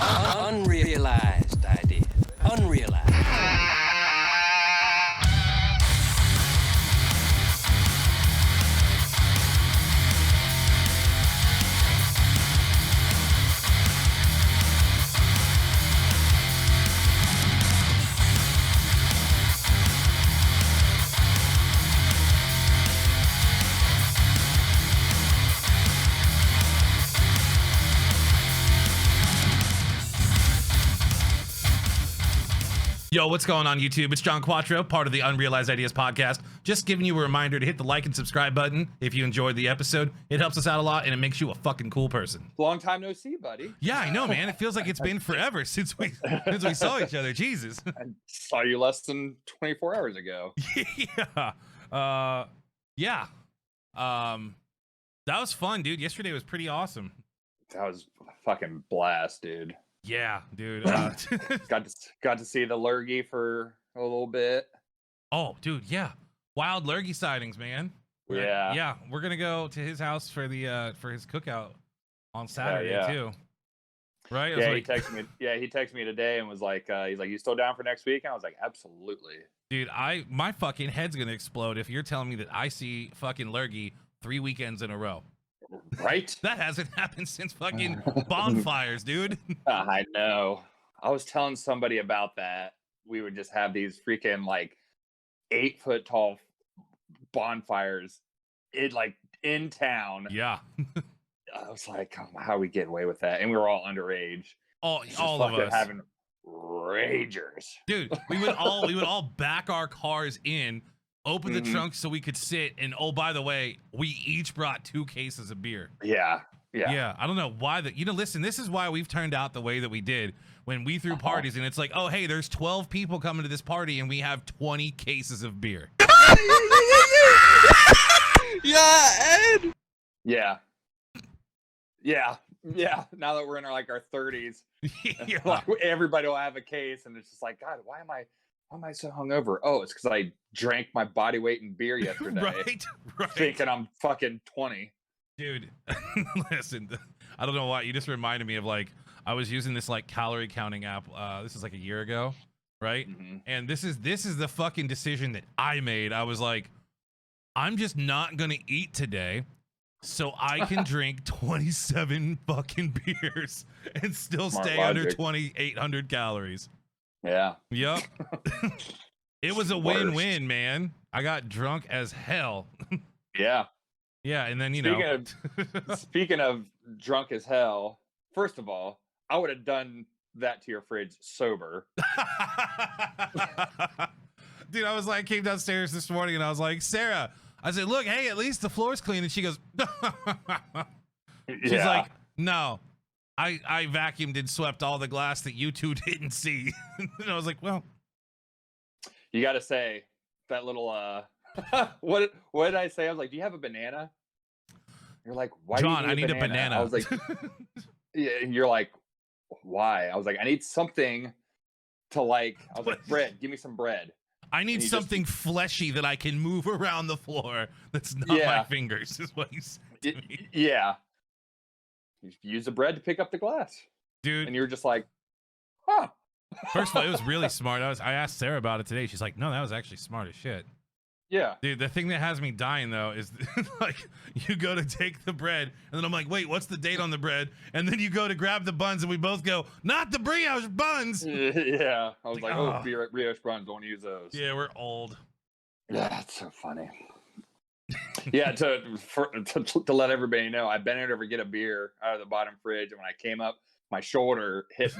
Unrealized idea. Unrealized. Yo, what's going on YouTube? It's JohnQuatro, part of the Unrealized Ideas podcast. Just giving you a reminder to hit the like and subscribe button if you enjoyed the episode. It helps us out a lot and it makes you a fucking cool person. Long time no see, buddy. Yeah, I know, man. It feels like it's been forever since we saw each other. Jesus. I saw you less than 24 hours ago. Yeah. That was fun, dude. Yesterday was pretty awesome. That was a fucking blast, dude. Yeah, dude. got to see the lurgy for a little bit. Oh, dude, yeah. Wild lurgy sightings, man. Yeah. We're gonna go to his house for the for his cookout on Saturday too. Right? Yeah, he texted me. Yeah, he texted me today and was like, he's like, "You still down for next week?" And I was like, "Absolutely." Dude, my fucking head's gonna explode if you're telling me that I see fucking lurgy 3 weekends in a row. Right? That hasn't happened since fucking bonfires, dude. I know. I was telling somebody about that. We would just have these freaking like 8-foot tall bonfires in town. Yeah. I was like, how we get away with that? And we were all underage. All of us having ragers. Dude, we would all back our cars in, open the trunk so we could sit, and oh, by the way, we each brought 2 cases of beer. Yeah. I don't know why listen, this is why we've turned out the way that we did when we threw parties, and it's like, oh, hey, there's 12 people coming to this party and we have 20 cases of beer. Yeah, Ed. Yeah. Now that we're in our 30s, like everybody will have a case, and it's just like, God, why am I so hungover? Oh, it's because I drank my body weight in beer yesterday. right. Thinking I'm fucking 20. Dude, listen, I don't know why. You just reminded me of I was using this calorie counting app. This is a year ago, right? And this is the fucking decision that I made. I was like, I'm just not gonna eat today, so I can drink 27 fucking beers and still stay under 2,800 calories. Yeah. Yep. It was a win-win, man. I got drunk as hell. Yeah. Yeah, and then speaking of drunk as hell, first of all, I would have done that to your fridge sober. Dude, I came downstairs this morning and I was like, Sarah, I said, look, hey, at least the floor's clean. And she goes, she's like, no, I vacuumed and swept all the glass that you two didn't see. And I was like, well, you got to say that little, what did I say? I was like, do you have a banana? You're like, why, John, do you need a banana. I was like, yeah. And you're like, why? I was like, I need something to I was like, bread, give me some bread. I need something fleshy that I can move around the floor. That's not my fingers, is what you said to me. Yeah. You use the bread to pick up the glass. Dude. And you were just like, huh. First of all, it was really smart. I asked Sarah about it today. She's like, no, that was actually smart as shit. Yeah. Dude, the thing that has me dying, though, is you go to take the bread, and then I'm like, wait, what's the date on the bread? And then you go to grab the buns, and we both go, not the brioche buns. Yeah. I was like, brioche buns, don't use those. Yeah, we're old. Yeah, that's so funny. Yeah, to let everybody know, I bent over to get a beer out of the bottom fridge, and when I came up, my shoulder hit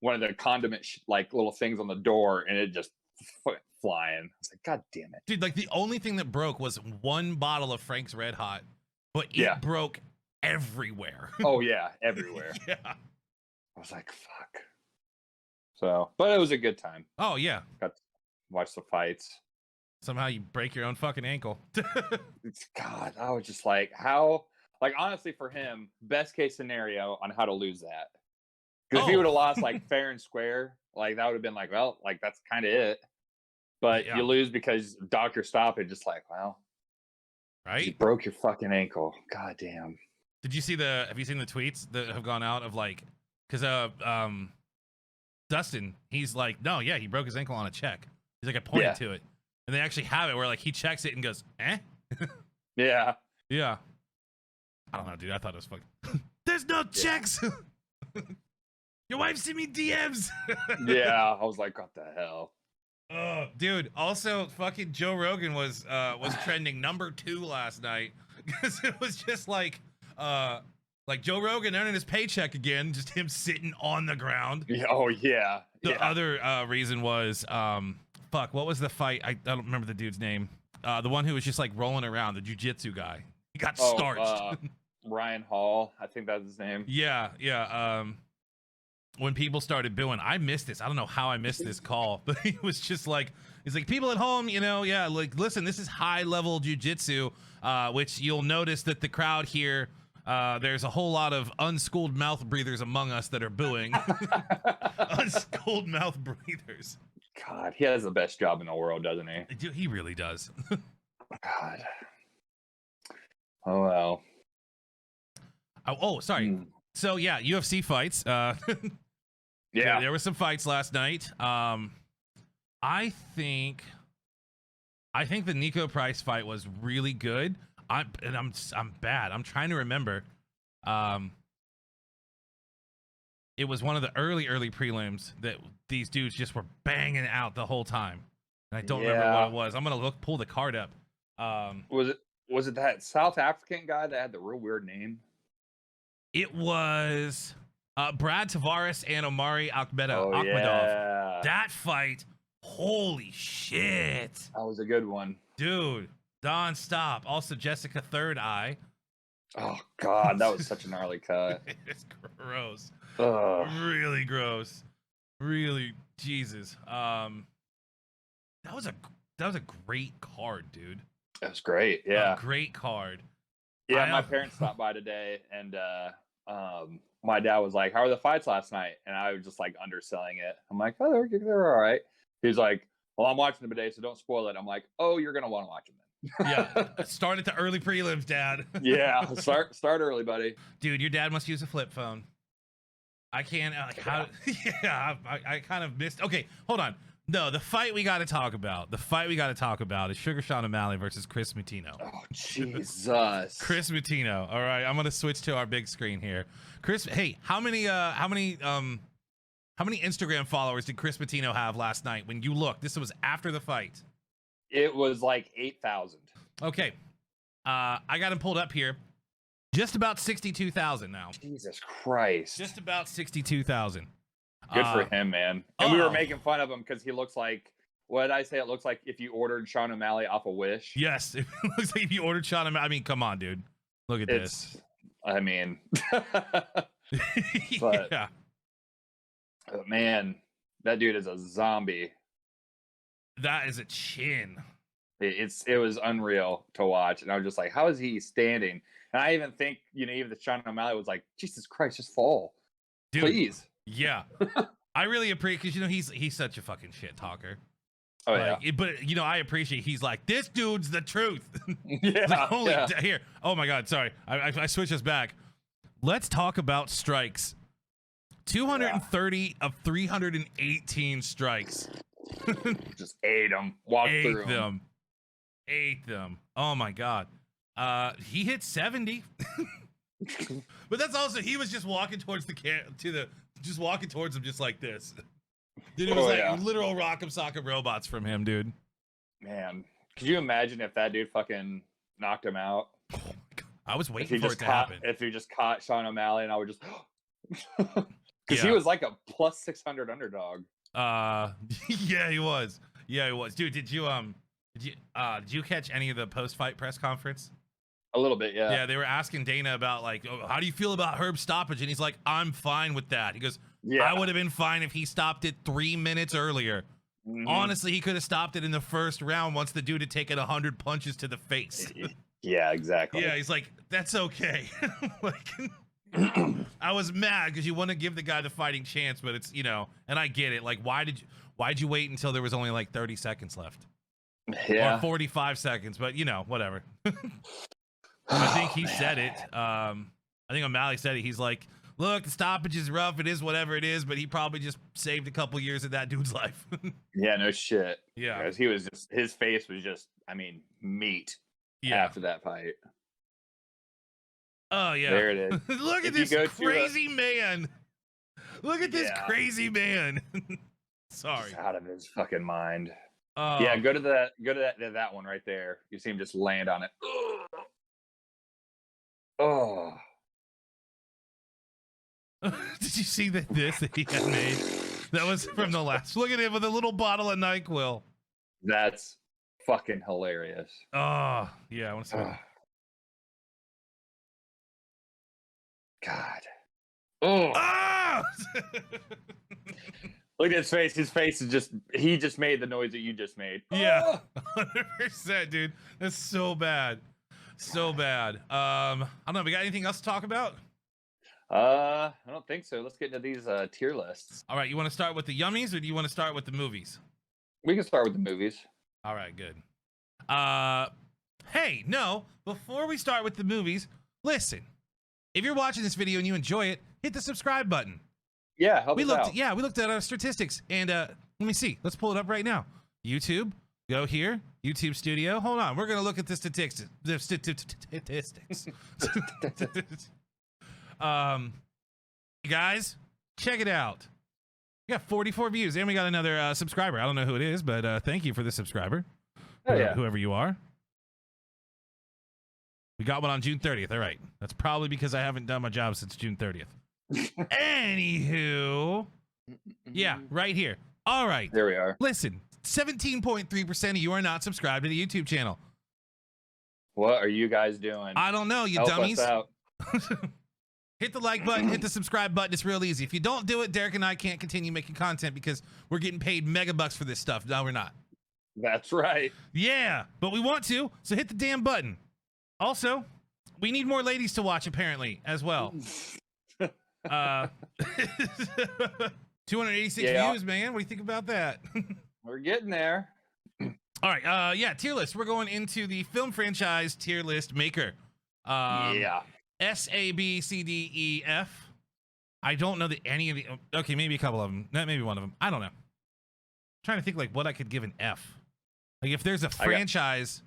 one of the condiment little things on the door, and it just flying. I was like, God damn it. Dude, the only thing that broke was one bottle of Frank's Red Hot, but it broke everywhere. Oh, yeah, everywhere. Yeah. I was like, fuck. So, but it was a good time. Oh, yeah. Got to watch the fights. Somehow you break your own fucking ankle. God, I was just like, how? Honestly, for him, best case scenario on how to lose that. Because if he would have lost fair and square, that would have been well, that's kind of it. But you lose because doctor stoppage, just well, right? You broke your fucking ankle. God damn. Have you seen the tweets that have gone out of Dustin, he's like, no, yeah, he broke his ankle on a check. He's like, I pointed to it, and they actually have it where like he checks it and goes, eh. Yeah. Yeah. I don't know, dude. I thought it was fucking. There's no checks. Your wife sent me DMs. Yeah, I was like, what the hell? Oh, dude. Also, fucking Joe Rogan was trending number 2 last night because it was just like Joe Rogan earning his paycheck again, just him sitting on the ground. Yeah, oh yeah. The other reason was fuck, what was the fight? I don't remember the dude's name. The one who was just like rolling around, the jiu-jitsu guy. He got starched. Ryan Hall, I think that's his name. Yeah. When people started booing, I missed this. I don't know how I missed this call, but he was just like, he's like, people at home, like, listen, this is high level jiu-jitsu, which you'll notice that the crowd here, there's a whole lot of unschooled mouth breathers among us that are booing. Unschooled mouth breathers. God, he has the best job in the world, doesn't he? Dude, he really does. God. Oh, well. Oh, sorry. So, yeah, UFC fights. Yeah, there were some fights last night. I think the Nico Price fight was really good. I'm bad. I'm trying to remember. It was one of the early prelims that these dudes just were banging out the whole time, and I don't remember what it was. I'm gonna pull the card up. Was it that South African guy that had the real weird name? It was Brad Tavares and Omari Akhmedov. Oh, yeah. That fight, holy shit. That was a good one. Dude, non-stop. Also, Jessica Third Eye. Oh, God, that was such a gnarly cut. It's gross. Ugh. Really gross. Really, Jesus. That was a great card, dude. That was great, yeah. A great card. Yeah, my parents stopped by today, and my dad was like, how are the fights last night? And I was just like underselling it. I'm like, oh, they're all right. He's like, well, I'm watching them today, so don't spoil it. I'm like, oh, you're going to want to watch them then. Yeah, start at the early prelims, Dad. Yeah, start early, buddy. Dude, your dad must use a flip phone. I can't, how, yeah, I kind of missed. Okay, hold on. No, the fight we got to talk about. Is Sugar Sean O'Malley versus Chris Mutino. Oh, Jesus. Chris Mutino. All right, I'm gonna switch to our big screen here. Chris, hey, how many Instagram followers did Chris Mutino have last night when you looked? This was after the fight. It was like 8,000. Okay, I got him pulled up here. Just about 62,000 now. Jesus Christ. Just about 62,000. Good for him, man. And we were making fun of him because he looks like, what did I say? It looks like if you ordered Sean O'Malley off a Wish. Yes, it looks like if you ordered Sean O'Malley. I mean, come on, dude. Look at this. I mean, yeah. Man, that dude is a zombie. That is a chin. It was unreal to watch. And I was just like, how is he standing? And I even think, even the Sean O'Malley was like, Jesus Christ, just fall. Dude, please. Yeah. I really appreciate, because he's such a fucking shit talker. Oh, like, yeah. But I appreciate he's like, this dude's the truth. Yeah. Like, holy here. Oh my God, sorry. I switched us back. Let's talk about strikes. 230 of 318 strikes. Just ate them. Ate them. Oh my God. He hit 70. But that's also, he was just walking towards just walking towards him just like this. Dude, it was literal Rock'em Sock'em Robots from him, dude. Man, could you imagine if that dude fucking knocked him out? Oh my God. I was waiting for it to happen. If he just caught Sean O'Malley, and I would just, because he was like a plus 600 underdog. Yeah, he was. Dude, did you catch any of the post-fight press conference? A little bit, yeah. Yeah, they were asking Dana about like, oh, how do you feel about Herb's stoppage? And he's like, I'm fine with that. He goes, I would have been fine if he stopped it 3 minutes earlier. Mm-hmm. Honestly, he could have stopped it in the first round once the dude had taken 100 punches to the face. Yeah, exactly. Yeah, he's like, that's okay. Like, I was mad because you want to give the guy the fighting chance, but it's, and I get it. Like, why'd you wait until there was only like 30 seconds left? Yeah. Or 45 seconds, but whatever. I think he said it. I think O'Malley said it. He's like, look, the stoppage is rough. It is whatever it is, but he probably just saved a couple years of that dude's life. Yeah, no shit. Yeah. Because he was just, his face was just, I mean, meat after that fight. Oh, yeah. There it is. Look at this crazy man. Look at this crazy man. Sorry. He's out of his fucking mind. Oh. Yeah, go to that one right there. You see him just land on it. Oh. Did you see that he had made? That was from the last. Look at him with a little bottle of NyQuil. That's fucking hilarious. Oh, yeah. I want to see. God. Oh. Ah! Look at his face. His face is just, he just made the noise that you just made. Yeah. 100%, dude. That's so bad. So bad. I don't know. We got anything else to talk about? I don't think so. Let's get into these tier lists. All right. You want to start with the yummies or do you want to start with the movies? We can start with the movies. All right, good. Hey, no, before we start with the movies, listen. If you're watching this video and you enjoy it, hit the subscribe button. Yeah, help us out. Yeah, we looked at our statistics, and let me see. Let's pull it up right now. YouTube, go here. YouTube Studio. Hold on, we're gonna look at the statistics. Guys, check it out. We got 44 views, and we got another subscriber. I don't know who it is, but thank you for the subscriber. Oh, yeah. Whoever you are. We got one on June 30th. All right. That's probably because I haven't done my job since June 30th. Anywho. Yeah, right here. All right. There we are. Listen, 17.3% of you are not subscribed to the YouTube channel. What are you guys doing? I don't know, you help dummies. Us out. Hit the like button, hit the subscribe button. It's real easy. If you don't do it, Derek and I can't continue making content because we're getting paid mega bucks for this stuff. No, we're not. That's right. Yeah, but we want to, so hit the damn button. Also, we need more ladies to watch, apparently, as well. 286 views, man. What do you think about that? We're getting there. All right. Yeah, tier list. We're going into the film franchise tier list maker. Yeah. S, A, B, C, D, E, F. I don't know that any of the... Okay, maybe a couple of them. Maybe one of them. I don't know. I'm trying to think like what I could give an F. Like if there's a franchise,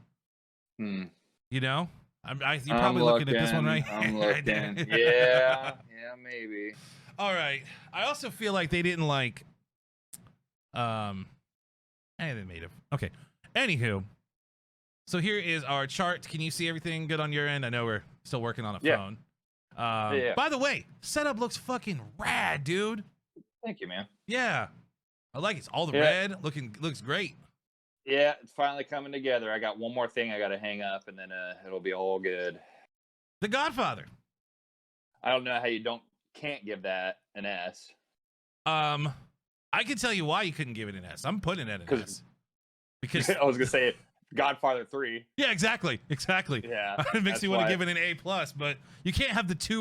you know? You're probably looking at this one, right? I'm looking. Yeah, maybe. All right. I also feel like they didn't like. They made it. Okay. Anywho, so here is our chart. Can you see everything good on your end? I know we're still working on a phone. By the way, setup looks fucking rad, dude. Thank you, man. Yeah, I like it. It's all the red. Looks great. Yeah, it's finally coming together. I got one more thing I got to hang up, and then it'll be all good. The Godfather. I don't know how you can't give that an S. I can tell you why you couldn't give it an S. I'm putting it an S. Because I was gonna say Godfather 3. Yeah, exactly. Yeah, it makes me want to give it an A+, but you can't have the two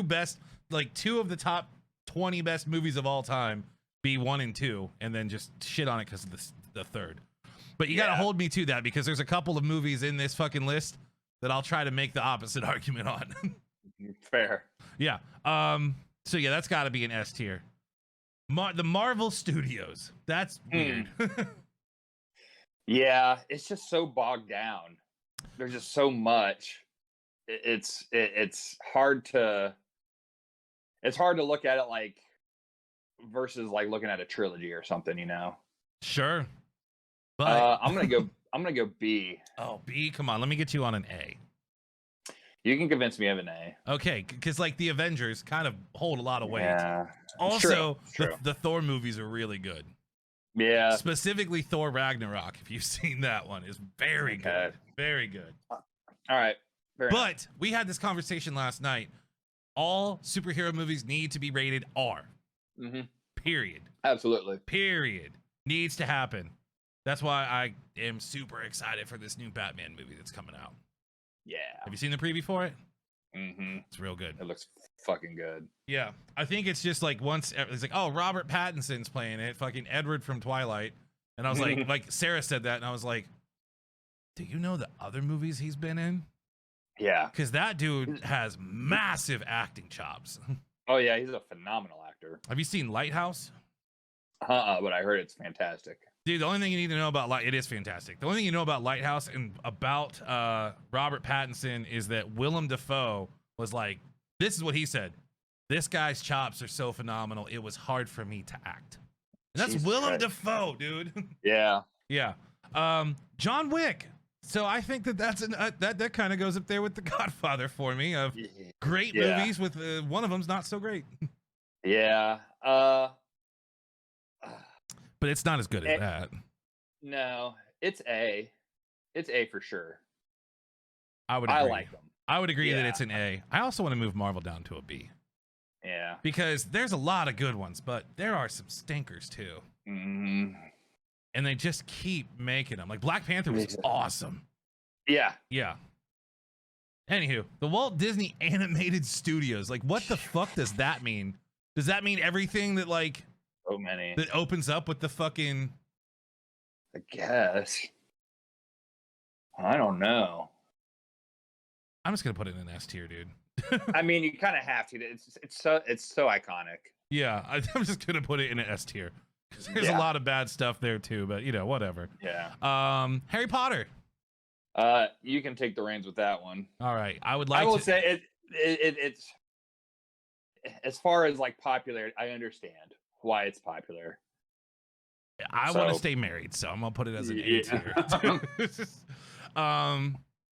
of the top 20 best movies of all time be 1 and 2, and then just shit on it because of the third. But you got to hold me to that because there's a couple of movies in this fucking list that I'll try to make the opposite argument on. Fair. Yeah. So yeah, that's got to be an S tier. The Marvel Studios. That's weird. Yeah, it's just so bogged down. There's just so much. It's hard to look at it like versus like looking at a trilogy or something, you know. Sure. But I'm gonna go B. Oh, B, come on, let me get you on an A. You can convince me of an A. Okay, because like the Avengers kind of hold a lot of weight. Yeah. Also, true. The Thor movies are really good. Yeah. Specifically Thor Ragnarok, if you've seen that one, is very good. Very good. All right. But we had this conversation last night. All superhero movies need to be rated R. Mm-hmm. Period. Absolutely. Period. Needs to happen. That's why I am super excited for this new Batman movie that's coming out. Yeah. Have you seen the preview for it? Mm-hmm. It's real good. It looks fucking good. Yeah. I think it's just like once it's like, oh, Robert Pattinson's playing it, fucking Edward from Twilight. And I was like Sarah said that, and I was like, do you know the other movies he's been in? Yeah. Because that dude has massive acting chops. Oh yeah, he's a phenomenal actor. Have you seen Lighthouse? But I heard it's fantastic. Dude, the only thing you need to know about it is fantastic. The only thing you know about Lighthouse and about Robert Pattinson is that Willem Dafoe was like, this is what he said. This guy's chops are so phenomenal. It was hard for me to act. And that's Jesus Willem Christ. Dafoe, dude. Yeah. Yeah. John Wick. So I think that's that kind of goes up there with The Godfather for me of great movies with one of them's not so great. Yeah. But it's not as good as that. No, it's A. It's A for sure. I would agree. I like them. I would agree that it's an A. I also want to move Marvel down to a B. Yeah. Because there's a lot of good ones, but there are some stinkers too. Mm-hmm. And they just keep making them. Like Black Panther was awesome. Yeah. Yeah. Anywho, the Walt Disney Animated Studios. Like, what the fuck does that mean? Does that mean everything that like so many that opens up with the fucking? I guess. I don't know. I'm just gonna put it in an S tier, dude. I mean, you kind of have to. It's so iconic. Yeah, I'm just gonna put it in an S tier because there's a lot of bad stuff there too. But you know, whatever. Yeah. Harry Potter. You can take the reins with that one. All right, I would like. I will say it's as far as like popular. I understand why it's popular. I want to stay married, so I'm gonna put it as an A tier.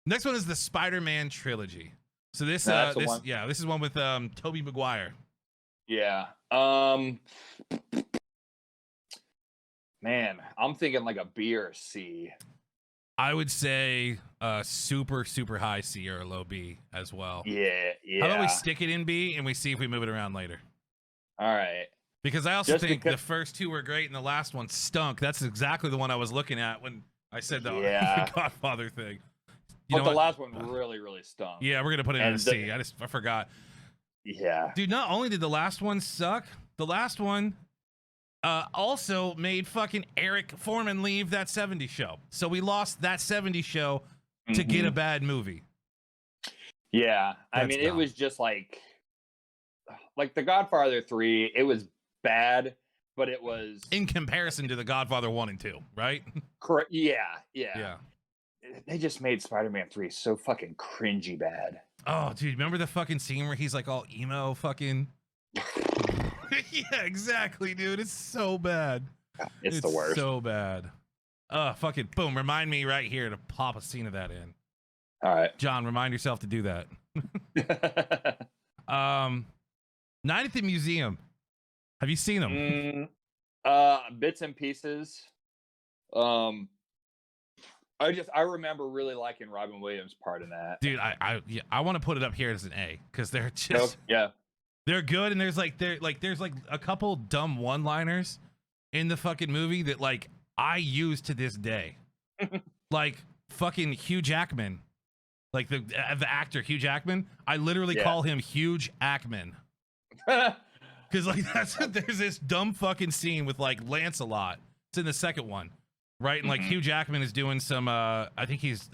Next one is the Spider-Man trilogy. So this is one with Tobey Maguire. Yeah. Man, I'm thinking like a B or a C. I would say super high C or a low B as well. Yeah. How about we stick it in B and we see if we move it around later? All right. Because I also think the first two were great and the last one stunk. That's exactly the one I was looking at when I said the Godfather thing. But the last one really stunk. Yeah, we're gonna put it in a C. I forgot. Yeah. Dude, not only did the last one suck, the last one also made fucking Eric Foreman leave that 70s show. So we lost that 70s show to get a bad movie. Yeah. I mean, it was just like The Godfather 3, it was bad, but it was in comparison to The Godfather 1 and 2, right? Correct. Yeah. They just made Spider-Man 3 so fucking cringy bad. Oh, dude, remember the fucking scene where he's like all emo fucking? Yeah, exactly, dude. It's so bad. It's the worst. So bad. Fucking boom. Remind me right here to pop a scene of that in. All right. John, remind yourself to do that. Night at the Museum. Have you seen them? Bits and pieces. I remember really liking Robin Williams' part in that. Dude, I want to put it up here as an A because they're just they're good, and there's like a couple dumb one-liners in the fucking movie that like I use to this day. Like fucking Hugh Jackman, like the actor Hugh Jackman. I literally call him Huge Ackman. Because like there's this dumb fucking scene with like Lancelot. It's in the second one. Right, and like Hugh Jackman is doing some I think he's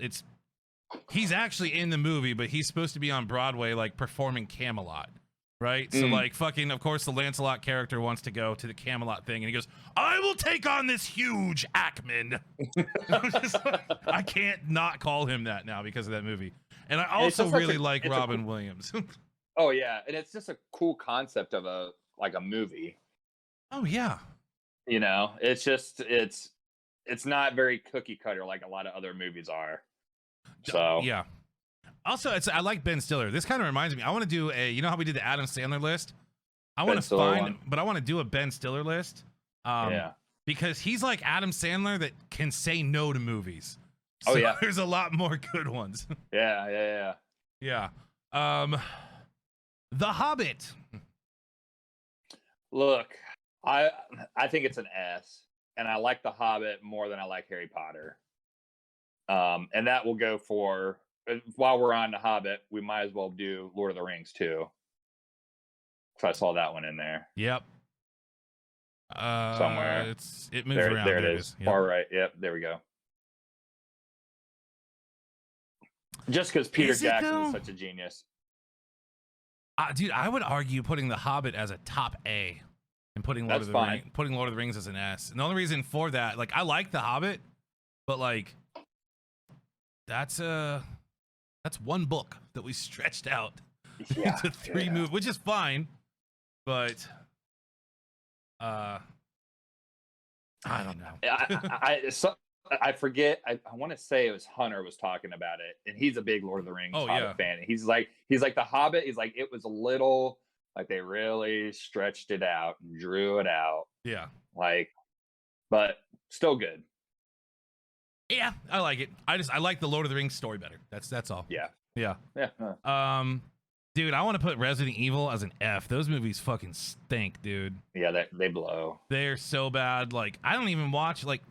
actually in the movie, but he's supposed to be on Broadway like performing Camelot, right? So like fucking of course the Lancelot character wants to go to the Camelot thing and he goes, I will take on this Huge Ackman. I can't not call him that now because of that movie. And I also really like Robin Williams. Oh yeah, and it's just a cool concept of a movie. Oh yeah. You know, it's not very cookie cutter like a lot of other movies are. So yeah. Also, I like Ben Stiller. This kind of reminds me. I want to do you know how we did the Adam Sandler list? I want to do a Ben Stiller list. Because he's like Adam Sandler that can say no to movies. So there's a lot more good ones. Yeah. The Hobbit. Look, I think it's an S. And I like The Hobbit more than I like Harry Potter. And that will go for, while we're on The Hobbit, we might as well do Lord of the Rings too. So I saw that one in there. Yep. Somewhere. It moves around. There it is. Yep. All right. Yep. There we go. Just because Peter Jackson is such a genius. Dude, I would argue putting The Hobbit as a top A and putting Lord of the Rings as an S. And the only reason for that, like, I like The Hobbit, but like that's one book that we stretched out into 3 movies, which is fine, but I don't know. I forget. I want to say it was Hunter was talking about it, and he's a big Lord of the Rings Hobbit fan. And he's like The Hobbit. He's like, it was a little like they really stretched it out and drew it out. Yeah. Like, but still good. Yeah, I like it. I like the Lord of the Rings story better. That's all. Yeah. Yeah. Dude, I want to put Resident Evil as an F. Those movies fucking stink, dude. Yeah, they blow. They're so bad. Like, I don't even watch, like,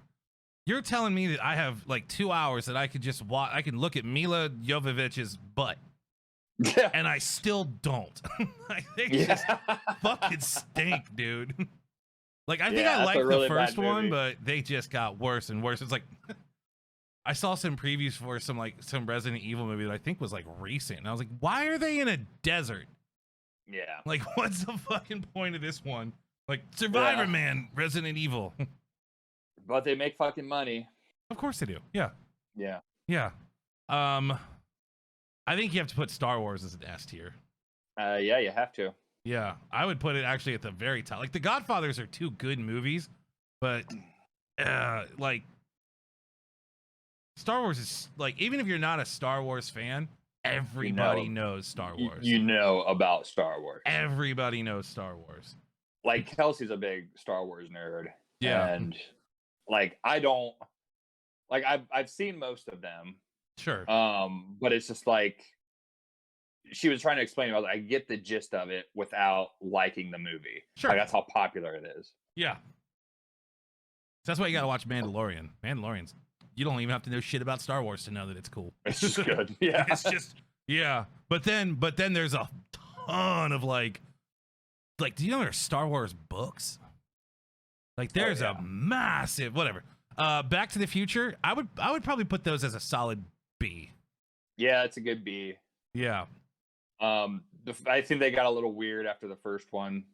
you're telling me that I have like 2 hours that I could just watch. I can look at Mila Jovovich's butt, and I still don't. They just fucking stink, dude. Like, I think I liked the first one, but they just got worse and worse. It's like I saw some previews for some Resident Evil movie that I think was like recent, and I was like, why are they in a desert? Yeah. Like, what's the fucking point of this one? Like, Survivor Man, Resident Evil. But they make fucking money. Of course they do. Yeah. Yeah. Yeah. I think you have to put Star Wars as an S tier. Yeah, you have to. Yeah, I would put it actually at the very top. Like, The Godfathers are 2 good movies, but like Star Wars is like, even if you're not a Star Wars fan, everybody knows Star Wars. You know about Star Wars. Everybody knows Star Wars. Like, Kelsey's a big Star Wars nerd. Yeah. And like, I don't like, I've seen most of them. Sure. But it's just like, she was trying to explain about, I get the gist of it without liking the movie. Sure. Like, that's how popular it is. Yeah. That's why you gotta watch Mandalorian. Mandalorian's, you don't even have to know shit about Star Wars to know that it's cool. It's just good. Yeah. It's just, yeah. But then there's a ton of like, do you know there's Star Wars books? Like, there's a massive, whatever. Back to the Future, I would probably put those as a solid B. Yeah, it's a good B. Yeah. I think they got a little weird after the first one.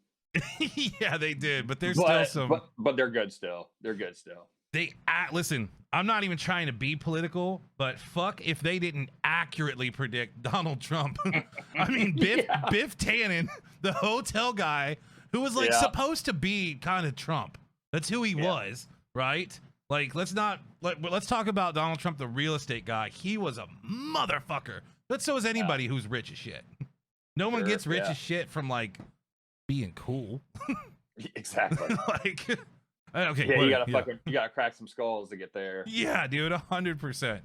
Yeah, they did, but there's still some. But they're good still. They're good still. Listen, I'm not even trying to be political, but fuck if they didn't accurately predict Donald Trump. I mean, Biff Tannen, the hotel guy who was like supposed to be kind of Trump. That's who he was, right? Like, let's talk about Donald Trump, the real estate guy. He was a motherfucker. But so is anybody who's rich as shit. No one gets rich as shit from like being cool. Exactly. Like, okay. Yeah, you gotta crack some skulls to get there. Yeah, dude, 100%.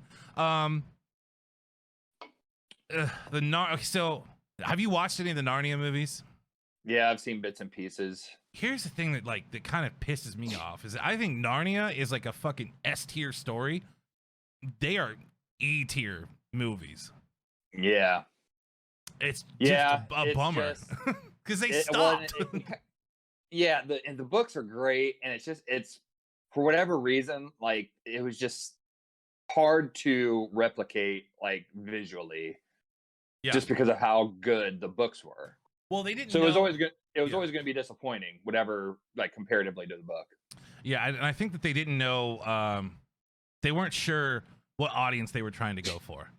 So have you watched any of the Narnia movies? Yeah, I've seen bits and pieces. Here's the thing that kind of pisses me off is that I think Narnia is like a fucking S tier story. They are E tier movies. Yeah. It's just a bummer because they stopped. And the books are great, and it's for whatever reason, like, it was just hard to replicate, like, visually, just because of how good the books were. Well, they didn't. So it was always good. It was always going to be disappointing, whatever, like, comparatively to the book. Yeah, and I think that they didn't know. They weren't sure what audience they were trying to go for.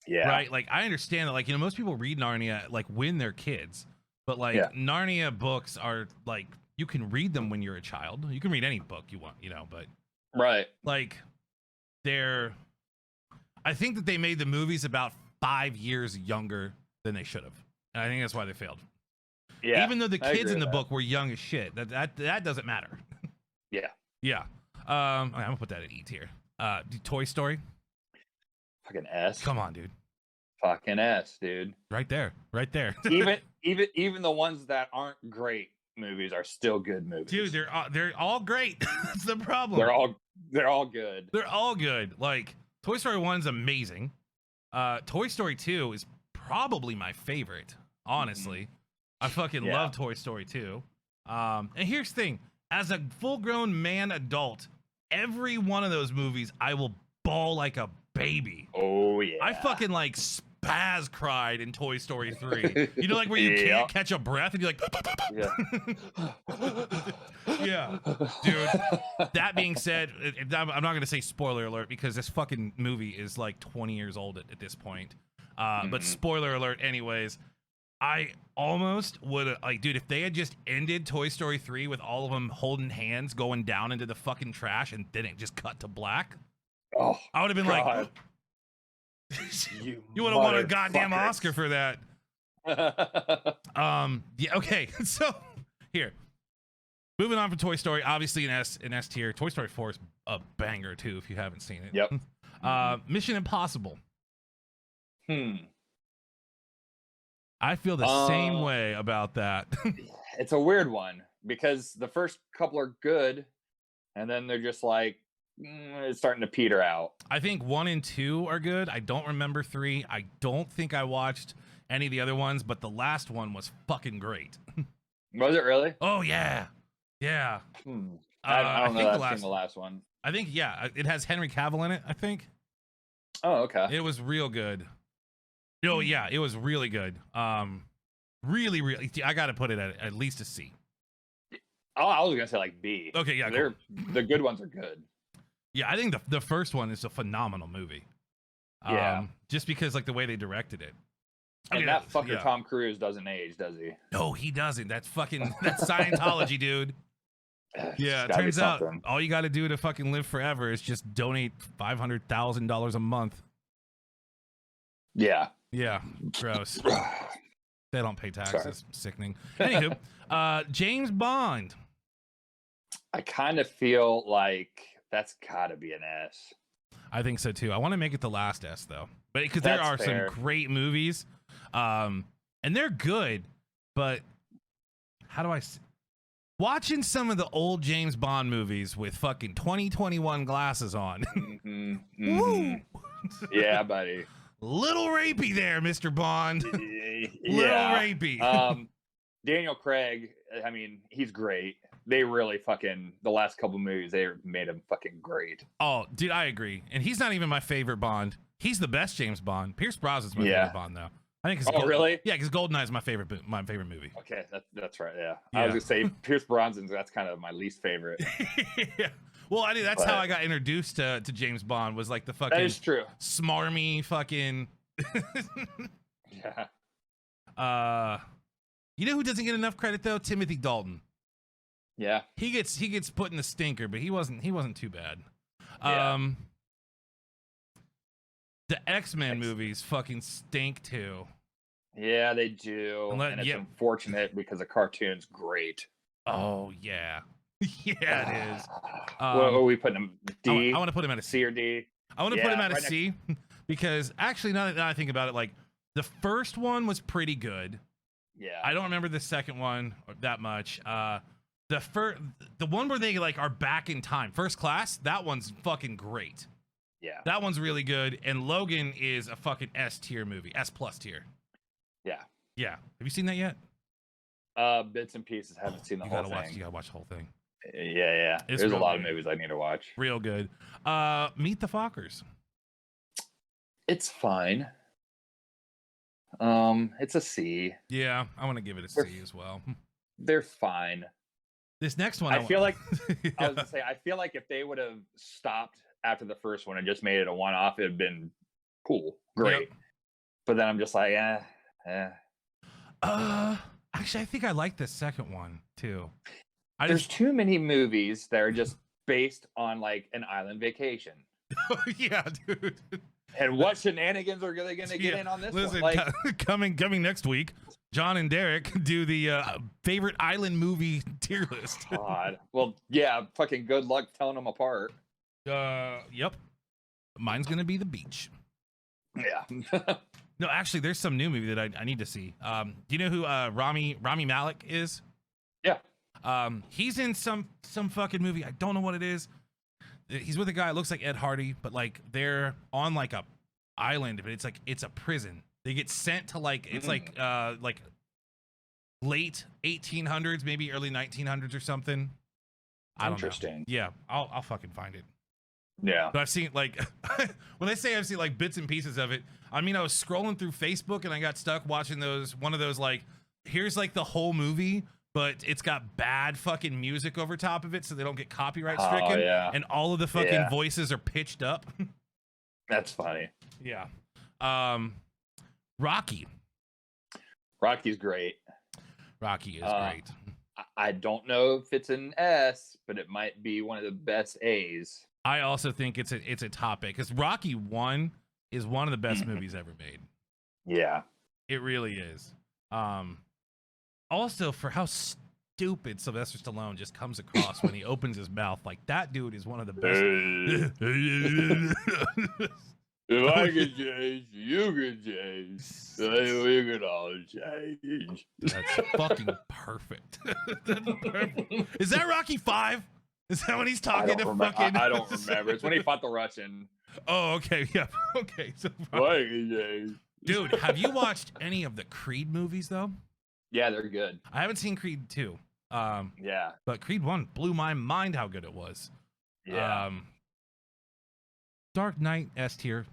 Yeah. Right. Like, I understand that. Like, most people read Narnia like when they're kids, but like Narnia books are like, you can read them when you're a child. You can read any book you want, but right. Like, I think that they made the movies about 5 years younger than they should have, and I think that's why they failed. Yeah. Even though the kids in the book were young as shit, that doesn't matter. Yeah. Yeah. I'm gonna put that at E tier. Toy Story. Fucking S. Come on, dude. Fucking S, dude. Right there. even the ones that aren't great movies are still good movies. Dude, they're all great. That's the problem. They're all good. They're all good. Like, Toy Story 1's amazing. Toy Story 2 is probably my favorite, honestly. Mm-hmm. I fucking love Toy Story 2. And here's the thing. As a full-grown man adult, every one of those movies I will bawl like a baby. Oh, yeah. I fucking, Baz cried in Toy Story 3. You know, like where you can't catch a breath and you're like, yeah, dude. That being said, I'm not going to say spoiler alert because this fucking movie is like 20 years old at this point. But spoiler alert anyways. I almost would have, like, dude, if they had just ended Toy Story 3 with all of them holding hands going down into the fucking trash and then it just cut to black, I would have been like, you would have won a goddamn Oscar for that. Yeah, okay. So here, moving on from Toy Story, obviously an S tier. Toy Story 4 is a banger too if you haven't seen it. Yep. Mission Impossible. I feel the same way about that. It's a weird one because the first couple are good, and then they're just like it's starting to peter out. I think 1 and 2 are good. I don't remember 3. I don't think I watched any of the other ones, but the last one was fucking great. Was it really? Oh yeah, yeah. I don't know. I've seen the last one. I think it has Henry Cavill in it. I think. Oh, okay. It was real good. Oh yeah, it was really good. Really, I got to put it at least a C. Oh, I was gonna say like B. Okay, yeah, cool. The good ones are good. Yeah, I think the first one is a phenomenal movie. Yeah, just because like the way they directed it. And that fucker Tom Cruise doesn't age, does he? No, he doesn't. That's Scientology, dude. Yeah, it turns out all you got to do to fucking live forever is just donate $500,000 a month. Yeah. Yeah, gross. They don't pay taxes. Sorry. Sickening. Anywho, James Bond. I kind of feel like that's gotta be an S. I think so too. I want to make it the last S though, but because there are some great movies, and they're good. But how do I? Watching some of the old James Bond movies with fucking 2021 glasses on. Woo! Yeah, buddy. Little rapey there, Mr. Bond. Little rapey. Daniel Craig, I mean, he's great. They really the last couple movies, they made him fucking great. Oh, dude, I agree. And he's not even my favorite Bond. He's the best James Bond. Pierce Brosnan's my favorite Bond, though. I think. Really? Yeah, because GoldenEye is my favorite movie. Okay, that's right. Yeah, I was gonna say Pierce Brosnan's. That's kind of my least favorite. Yeah. Well, I mean, that's how I got introduced to James Bond. Was like the fucking. That is true. Smarmy fucking. Yeah. You know who doesn't get enough credit though? Timothy Dalton. Yeah. He gets put in the stinker, but he wasn't too bad. Yeah. The X-Men movies fucking stink too. Yeah, they do. And it's unfortunate because the cartoon's great. Oh yeah. Yeah, it is. What are we putting him? D? I want to put him at a C or D. I want to put him at a C because actually, now that I think about it, like the first one was pretty good. Yeah. I don't remember the second one that much. The one where they like are back in time, First Class, that one's fucking great. Yeah. That one's really good. And Logan is a fucking S tier movie, S+ tier. Yeah. Yeah. Have you seen that yet? Bits and pieces. Haven't seen the whole thing. You gotta watch the whole thing. Yeah. There's a lot of movies I need to watch. Real good. Meet the Fockers. It's fine. It's a C. Yeah, I want to give it a C as well. They're fine. This next one, I feel like I was gonna say, I feel like if they would have stopped after the first one and just made it a one-off, it'd been cool, great. Yep. But then I'm just like, Actually, I think I like the second one too. There's too many movies that are just based on like an island vacation. Yeah, dude. And what shenanigans are they going to get in on this one? Like, coming next week, John and Derek do the favorite island movie tier list. God. Well, yeah, fucking good luck telling them apart. Yep. Mine's going to be The Beach. Yeah. No, actually, there's some new movie that I need to see. Do you know who Rami Malek is? Yeah. He's in some fucking movie. I don't know what it is. He's with a guy that looks like Ed Hardy, but like they're on like a island, but it's a prison. They get sent to like like late 1800s, maybe early 1900s or something. I don't know. Interesting. Yeah, I'll fucking find it. Yeah. But I've seen like when I say I've seen like bits and pieces of it, I mean I was scrolling through Facebook and I got stuck watching one of those like here's like the whole movie, but it's got bad fucking music over top of it so they don't get copyright stricken. Oh, yeah. And all of the fucking Yeah. voices are pitched up. That's funny. Yeah. Rocky. Rocky's great. Rocky is great. I don't know if it's an S, but it might be one of the best A's. I also think it's a top A because Rocky 1 is one of the best movies ever made. Yeah. It really is. Also for how stupid Sylvester Stallone just comes across when he opens his mouth, like that dude is one of the best. If I can change, you can change. We can all change. That's fucking perfect. That's perfect. Is that Rocky 5? Is that when he's talking to fucking? I don't remember. It's when he fought the Russian. Oh, okay, yeah, okay. So, dude, have you watched any of the Creed movies though? Yeah, they're good. I haven't seen Creed 2. Yeah, but Creed 1 blew my mind how good it was. Yeah. Dark Knight S tier.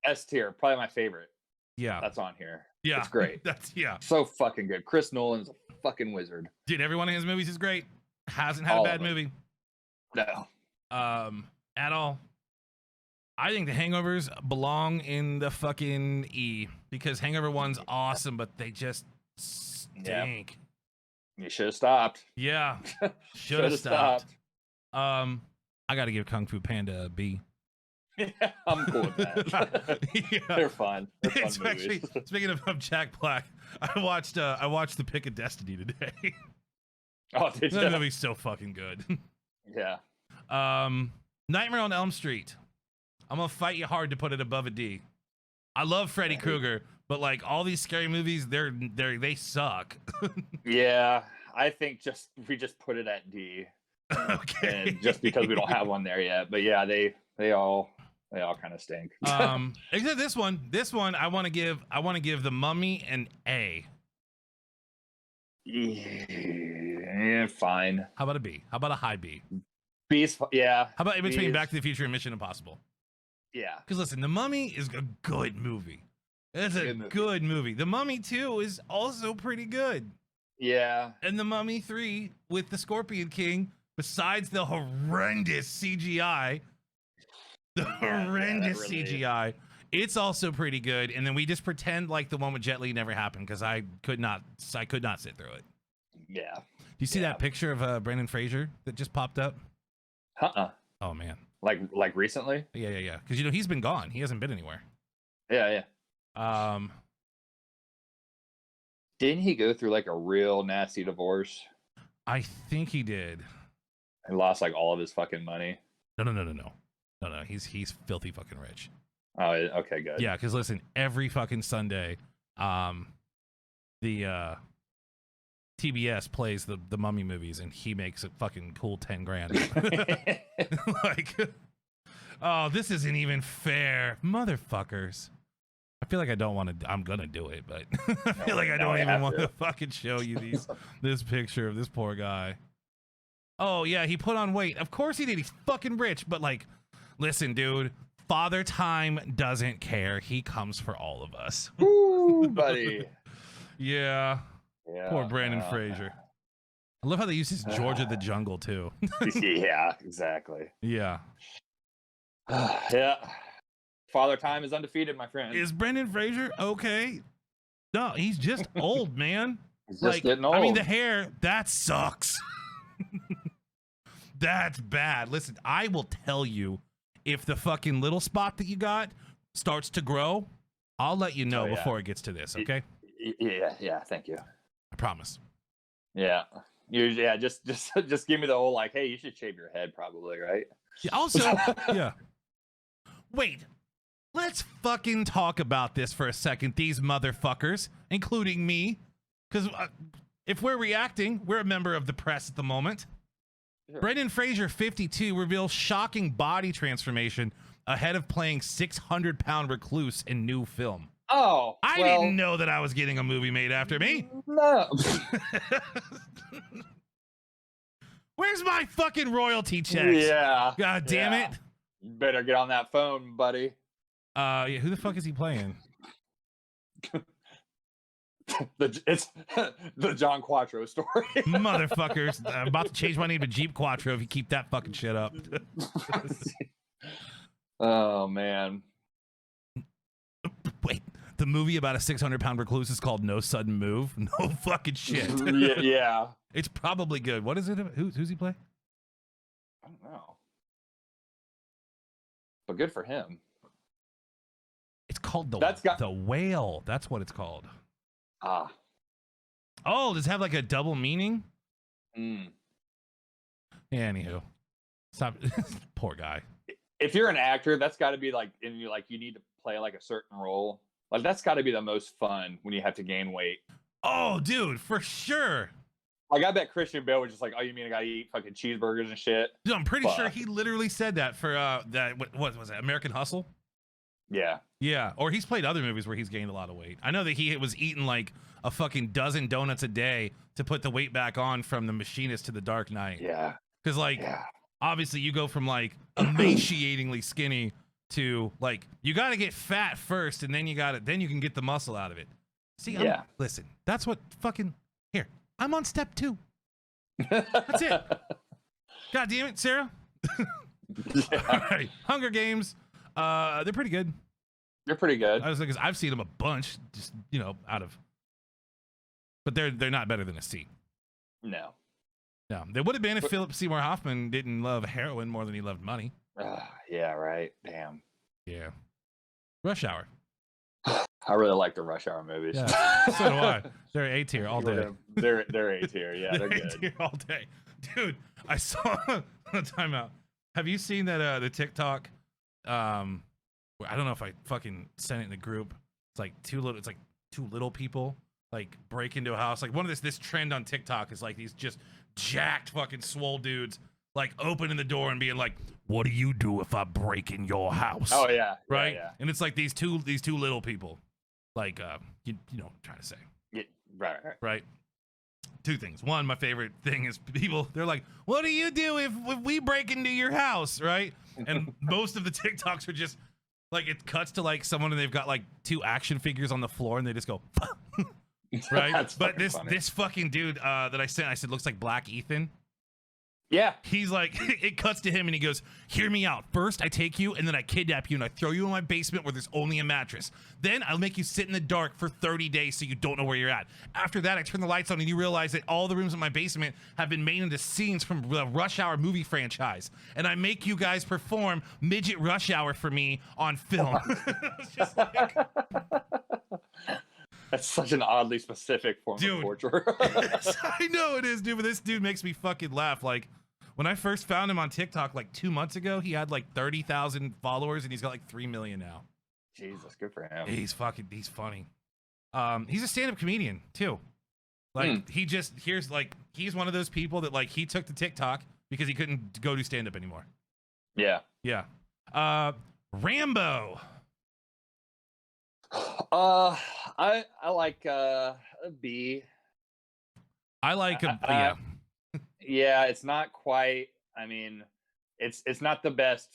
S tier, probably my favorite. Yeah, That's on here. yeah, It's great. That's So fucking good. Chris Nolan's a fucking wizard. dude. Every one of his movies is great. Hasn't had All a of bad them. movie. No. At all. I think the Hangovers belong in the fucking E because Hangover 1's awesome, but they just stink. You should have stopped. Yeah, should have stopped. I got to give Kung Fu Panda a B. Yeah, I'm cool with that. Yeah. They're fun. They're fun It's movies. actually, speaking of Jack Black, I watched The Pick of Destiny today. Oh, did That you? movie's so fucking good. Yeah. Nightmare on Elm Street. I'm gonna fight you hard to put it above a D. I love Freddy Krueger, but like all these scary movies, they suck. Yeah, I think we just put it at D. Okay. And just because we don't have one there yet. But yeah, they all kind of stink. Except this one. This one I want to give The Mummy an A. Yeah, fine. How about a B? How about a high B? B's, yeah. How about in between B's, Back to the Future and Mission Impossible? Yeah. Because listen, The Mummy is a good movie. It's a good movie. The Mummy 2 is also pretty good. Yeah. And The Mummy 3 with the Scorpion King, besides the horrendous CGI, CGI, it's also pretty good. And then we just pretend like the one with Jet Li never happened because I could not sit through it. Yeah. Do you see that picture of Brendan Fraser that just popped up? Oh man. Like recently? Yeah. Because he's been gone. He hasn't been anywhere. Yeah. Didn't he go through like a real nasty divorce? I think he did. And lost like all of his fucking money. No. He's filthy fucking rich. Oh, okay, good. Yeah, because listen, every fucking Sunday, the TBS plays the Mummy movies, and he makes a fucking cool 10 grand. Like, oh, this isn't even fair, motherfuckers. I feel like I don't want to. I'm gonna do it, but I feel like I don't even want to fucking show you this picture of this poor guy. Oh yeah, he put on weight. Of course he did. He's fucking rich, but like, listen, dude. Father Time doesn't care. He comes for all of us. Woo, buddy. Yeah. Poor Brandon Fraser. I love how they use his Georgia the Jungle too. Yeah, exactly. Yeah. Yeah. Father Time is undefeated, my friend. Is Brendan Fraser okay? No, he's just old, man. He's just getting old. I mean, the hair, that sucks. That's bad. Listen, I will tell you, if the fucking little spot that you got starts to grow, I'll let you know before it gets to this, okay? Yeah, thank you. I promise. Yeah. Just give me the whole like, hey, you should shave your head probably, right? Yeah, also, yeah. Wait, let's fucking talk about this for a second, these motherfuckers, including me, because if we're reacting, we're a member of the press at the moment. Sure. Brendan Fraser, 52, reveals shocking body transformation ahead of playing 600-pound recluse in new film. Oh, I didn't know that I was getting a movie made after me. No. Where's my fucking royalty checks? Yeah. God damn it. You better get on that phone, buddy. Yeah, who the fuck is he playing? It's the JohnQuatro story. Motherfuckers. I'm about to change my name to Jeep Quattro if you keep that fucking shit up. Oh, man. Wait, the movie about a 600-pound recluse is called No Sudden Move? No fucking shit. Yeah. It's probably good. What is it? Who's he play? I don't know. But good for him. It's called The Whale. That's what it's called. Ah. Oh, does it have like a double meaning? Mm. Yeah, anywho. Stop. Poor guy. If you're an actor, that's got to be like, and you need to play like a certain role. Like that's got to be the most fun when you have to gain weight. Oh, dude, for sure. Like I bet Christian Bale was just like, "Oh, you mean I gotta eat fucking cheeseburgers and shit?" Dude, I'm pretty sure he literally said that for that. What was it? American Hustle. Yeah. Yeah, or he's played other movies where he's gained a lot of weight. I know that he was eating like a fucking dozen donuts a day to put the weight back on from The Machinist to The Dark Knight. Yeah. Because obviously you go from like emaciatingly skinny to like you got to get fat first, and then you can get the muscle out of it. See, listen, that's what fucking here. I'm on step 2. That's it. God damn it, Sarah. All right, Hunger Games. They're pretty good. They're pretty good. I was like, I've seen them a bunch, just but they're not better than a C. No. They would have been if Philip Seymour Hoffman didn't love heroin more than he loved money. Yeah, right. Damn. Yeah. Rush Hour. I really like the Rush Hour movies. Yeah, so do I. They're A tier all day. They're A tier. Yeah, they're good. A-tier all day, dude. I saw time out. Have you seen that the TikTok? I don't know if I fucking sent it in the group. It's like two little people like break into a house. Like one of this trend on TikTok is like these just jacked fucking swole dudes like opening the door and being like, "What do you do if I break in your house?" Oh yeah, right. Yeah. And it's like these two little people, like you know what I'm trying to say. Yeah, right. Two things. One, my favorite thing is people. They're like, "What do you do if we break into your house?" Right. And most of the TikToks are just like it cuts to like someone and they've got like 2 action figures on the floor and they just go right. But this fucking dude that I said looks like Black Ethan. Yeah. He's like, it cuts to him and he goes, "Hear me out. First, I take you and then I kidnap you and I throw you in my basement where there's only a mattress. Then I'll make you sit in the dark for 30 days so you don't know where you're at. After that, I turn the lights on and you realize that all the rooms in my basement have been made into scenes from the Rush Hour movie franchise. And I make you guys perform midget Rush Hour for me on film." It's just like... That's such an oddly specific form of torture. I know it is, dude, but this dude makes me fucking laugh. Like, when I first found him on TikTok like 2 months ago, he had like 30,000 followers and he's got like 3 million now. Jesus, good for him. He's funny. He's a stand-up comedian too. Like he's one of those people that like he took to TikTok because he couldn't go do stand-up anymore. Yeah. Yeah. Rambo. I like a B. I like him. Yeah. Yeah, it's not quite. I mean, it's not the best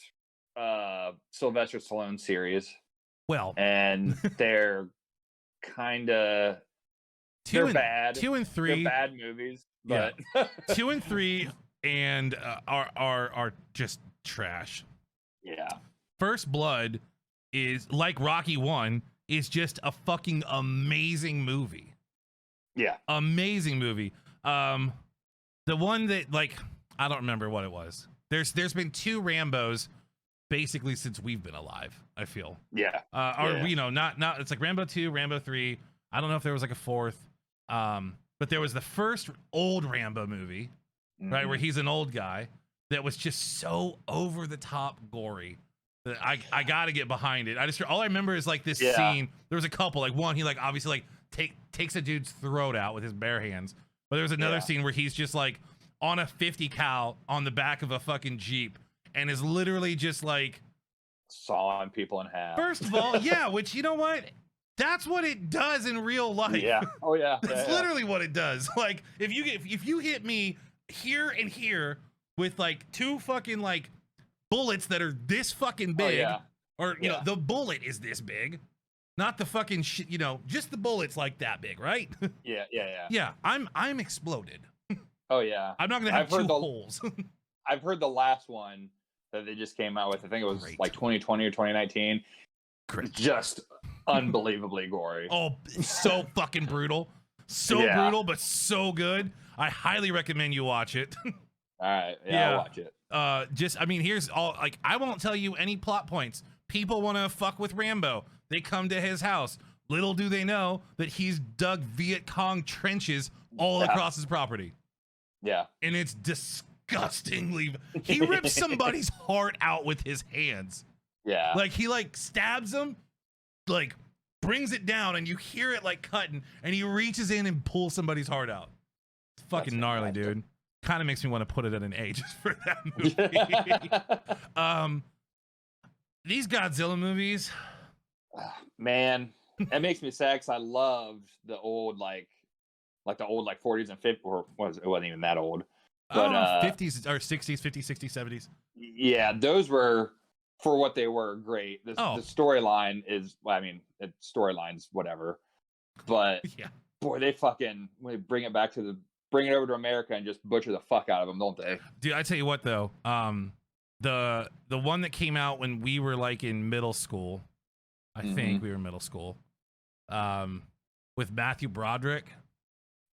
Sylvester Stallone series. Well, and they're kind of bad. 2 and 3 they're bad movies, but 2 and 3 and are just trash. Yeah. First Blood is like Rocky 1 is just a fucking amazing movie. Yeah. Amazing movie. The one that like I don't remember what it was. There's been 2 Rambos basically since we've been alive, I feel. Yeah. You know, not it's like Rambo 2, Rambo 3. I don't know if there was like a 4th. But there was the first old Rambo movie, right, where he's an old guy that was just so over the top gory that I got to get behind it. All I remember is like this scene. There was a couple, like one, he like obviously like takes a dude's throat out with his bare hands. But there was another scene where he's just like on a 50 cal on the back of a fucking Jeep and is literally just like sawing people in half. First of all, yeah, which you know what? That's what it does in real life. Yeah. Oh yeah. That's literally what it does. Like if you hit me here and here with like 2 fucking like bullets that are this fucking big, or you know, Yeah. the bullet is this big, not the fucking shit, you know, just the bullets like that big, right? Yeah. Yeah, I'm exploded. Oh yeah. I'm not gonna have I've heard two the holes. I've heard the last one that they just came out with. I think it was Great. like 2020 or 2019. Great. Just unbelievably gory. Oh, so fucking brutal. So Yeah. brutal, but so good. I highly recommend you watch it. All right. Yeah, Yeah. I'll watch it. I mean, here's all, like, I won't tell you any plot points. People want to fuck with Rambo. They come to his house. Little do they know that he's dug Viet Cong trenches all across his property. Yeah. And it's disgustingly, he rips somebody's heart out with his hands. Yeah. Like, he like stabs them, like brings it down, and you hear it like cutting, and he reaches in and pulls somebody's heart out. It's fucking That's gnarly, fantastic. dude. Kind of makes me want to put it at an A just for that movie. These Godzilla movies, Man, that makes me sad because I loved the old like the old 40s and 50s, or it wasn't even that old. But 50s or 60s, 50s, 60s, 70s. yeah, those were, for what they were, great. The storyline is, well, I mean, storylines, whatever. But Yeah. boy, they fucking, when they bring it over to America and just butcher the fuck out of them, don't they? Dude, I tell you what though, the one that came out when we were like in middle school, I think we were in middle school, with Matthew Broderick.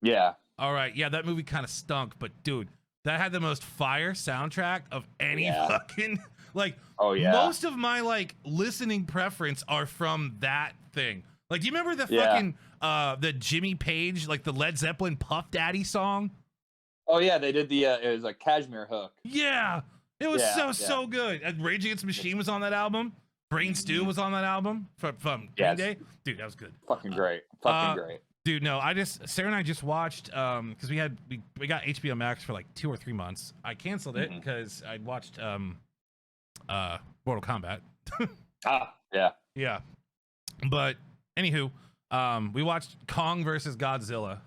Yeah. All right, yeah, that movie kind of stunk, but dude, that had the most fire soundtrack of any fucking, like, Oh yeah. most of my like listening preference are from that thing. Like, do you remember the fucking the Jimmy Page, like the Led Zeppelin Puff Daddy song? Oh yeah, they did the it was a Cashmere Hook. Yeah, it was so good. Rage Against the Machine was on that album. Brain Stew was on that album from Green Day. Dude, that was good. Fucking great. Fucking great. Dude, no, Sarah and I just watched, because we got HBO Max for like 2 or 3 months. I canceled it because I'd watched Mortal Kombat. Yeah. Yeah. But anywho, we watched Kong versus Godzilla.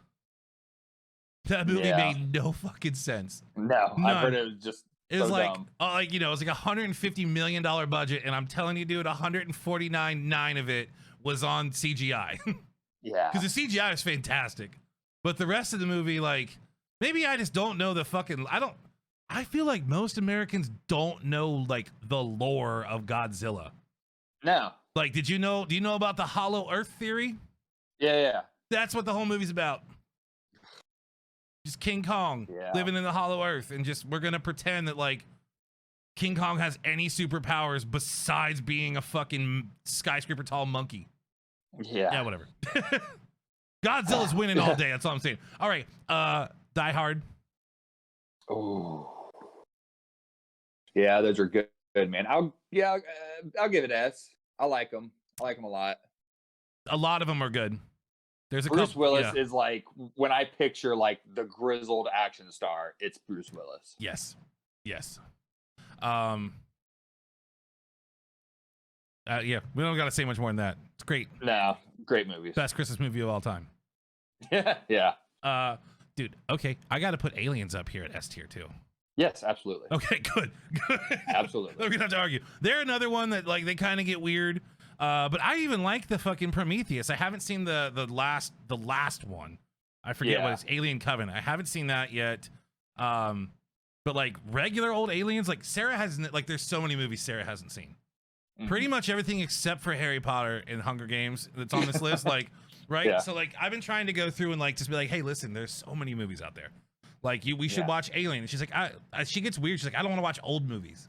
That movie made no fucking sense. No, None. I've heard it was just It was so like, dumb. like, you know, it was like $150 million budget, and I'm telling you, dude, 149.9 of it was on CGI. Yeah. Because the CGI is fantastic, but the rest of the movie, like, maybe I just don't know the fucking. I feel like most Americans don't know like the lore of Godzilla. No. Like, do you know about the Hollow Earth theory? Yeah. That's what the whole movie's about. Just King Kong living in the Hollow Earth, and just we're gonna pretend that like King Kong has any superpowers besides being a fucking skyscraper tall monkey. Yeah, whatever. Godzilla's winning all day. That's all I'm saying. All right, Die Hard. Oh. Yeah, those are good, man. I'll give it S. I like them. I like them a lot. A lot of them are good. There's a Bruce couple, Willis is like, when I picture like the grizzled action star, it's Bruce Willis. Yes. Yeah, we don't gotta say much more than that. It's great. No, great movies. Best Christmas movie of all time. Yeah. Dude, okay, I gotta put Aliens up here at S tier too. Yes, absolutely. Okay, good. Absolutely. We're gonna have to argue. They're another one that like they kind of get weird. But I even like the fucking Prometheus. I haven't seen the last one. I forget what it's, Alien Covenant. I haven't seen that yet. But like regular old Aliens, like Sarah hasn't, like there's so many movies Sarah hasn't seen. Pretty much everything except for Harry Potter and Hunger Games that's on this list. Like, right? Yeah. So like I've been trying to go through and like just be like, hey, listen, there's so many movies out there. Like we should watch Alien. And she's like, she gets weird. She's like, I don't want to watch old movies.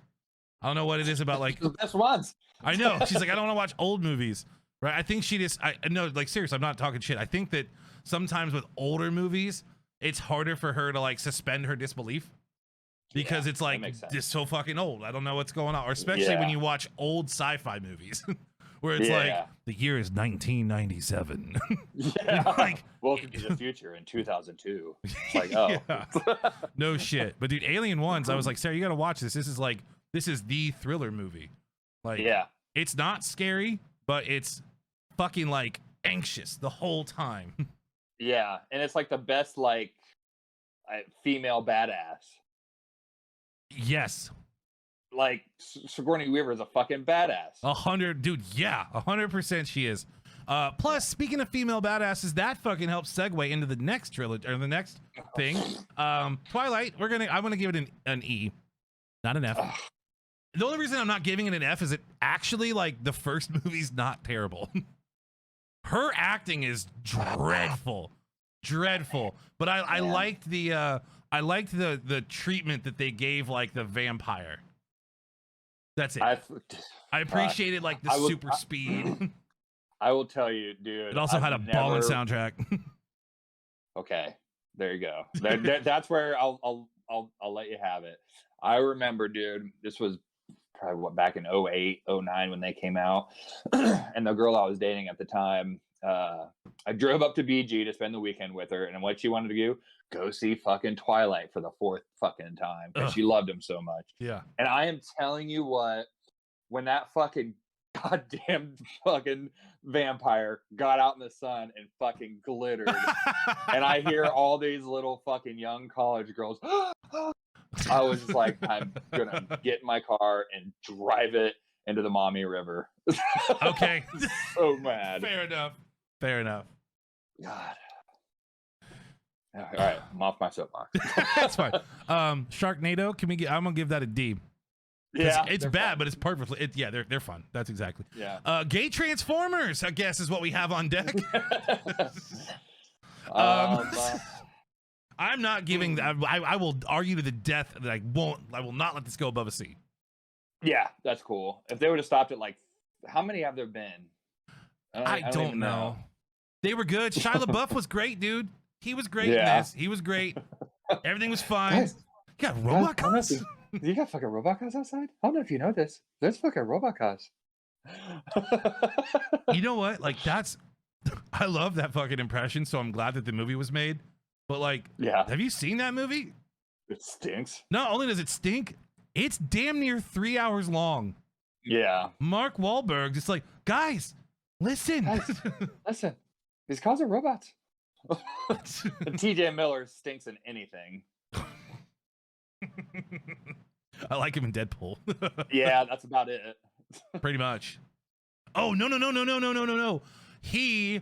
I don't know what it is about like The best ones. I know. She's like, I don't want to watch old movies. Right. I think she just, I know, like, seriously, I'm not talking shit. I think that sometimes with older movies, it's harder for her to like suspend her disbelief because it's like, just so fucking old. I don't know what's going on. Or especially when you watch old sci-fi movies where it's like, the year is 1997. Like, welcome to the future in 2002. It's like, oh. No shit. But dude, Alien Ones, I was like, Sarah, you got to watch this. This is the thriller movie. Like, it's not scary, but it's fucking like anxious the whole time. Yeah, and it's like the best like female badass. Yes. like Sigourney Weaver is a fucking badass. 100, dude. Yeah, 100% she is. Plus, speaking of female badasses, that fucking helps segue into the next trilogy or the next thing. Twilight. I'm gonna give it an E, not an F. The only reason I'm not giving it an F is it actually, like, the first movie's not terrible. Her acting is dreadful, but I liked the treatment that they gave, like, the vampire. That's it. I appreciated like the super speed. I will tell you, dude. It also had a ballin' soundtrack. Okay, there you go. That's where I'll let you have it. I remember, dude. This was probably back in 08, 09 when they came out, and the girl I was dating at the time. I drove up to BG to spend the weekend with her, and what she wanted to do, go see fucking Twilight for the 4th fucking time because she loved him so much. Yeah. And I am telling you what, when that fucking goddamn fucking vampire got out in the sun and fucking glittered, and I hear all these little fucking young college girls, I was just like, I'm gonna get in my car and drive it into the Maumee River. Okay. So mad. Fair enough. God. All right, I'm off my soapbox. That's fine. Sharknado, I'm gonna give that a D. Yeah, it's bad, but it's perfectly. They're fun. That's exactly. Yeah. Gay Transformers, I guess, is what we have on deck. I'm not giving that. I will argue to the death that I will not let this go above a C. Yeah, that's cool. If they would have stopped at, like, how many have there been? I don't know. They were good. Shia LaBeouf was great, dude. He was great in this. He was great. Everything was fine. Guys, you got robot cars? You got fucking robot cars outside? I don't know if you know this. There's fucking robot cars. You know what? Like, I love that fucking impression, so I'm glad that the movie was made. But, like, have you seen that movie? It stinks. Not only does it stink, it's damn near 3 hours long. Yeah. Mark Wahlberg just like, guys, listen. Listen. These cars are robots. TJ Miller stinks in anything. I like him in Deadpool. Yeah, that's about it. Pretty much. Oh, no. He's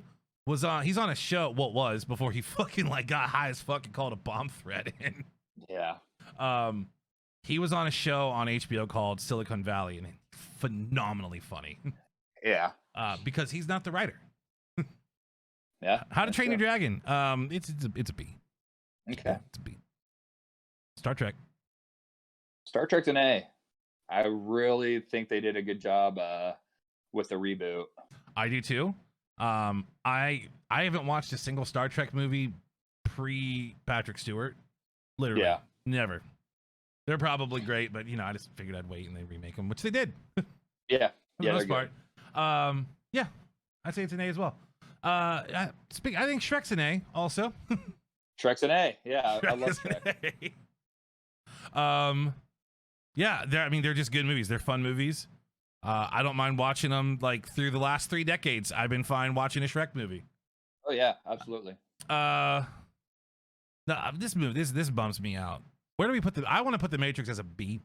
on a show. What was before he fucking like got high as fuck and called a bomb threat in. Yeah. He was on a show on HBO called Silicon Valley, and it's phenomenally funny. Yeah. Because he's not the writer. Yeah. How to Train Your Dragon. It's a B. Okay. It's a B. Star Trek. Star Trek's an A. I really think they did a good job with the reboot. I do too. I haven't watched a single Star Trek movie pre Patrick Stewart. Literally. Yeah. Never. They're probably great, but I just figured I'd wait and they remake them, which they did. Yeah. For the most part. Yeah. I'd say it's an A as well. I think Shrek's an A also. Shrek's an A. Yeah, I love Shrek. Yeah, they're just good movies. They're fun movies. I don't mind watching them like through the last 3 decades. I've been fine watching a Shrek movie. Oh yeah, absolutely. No, this bums me out. Where do we put I want to put The Matrix as a B.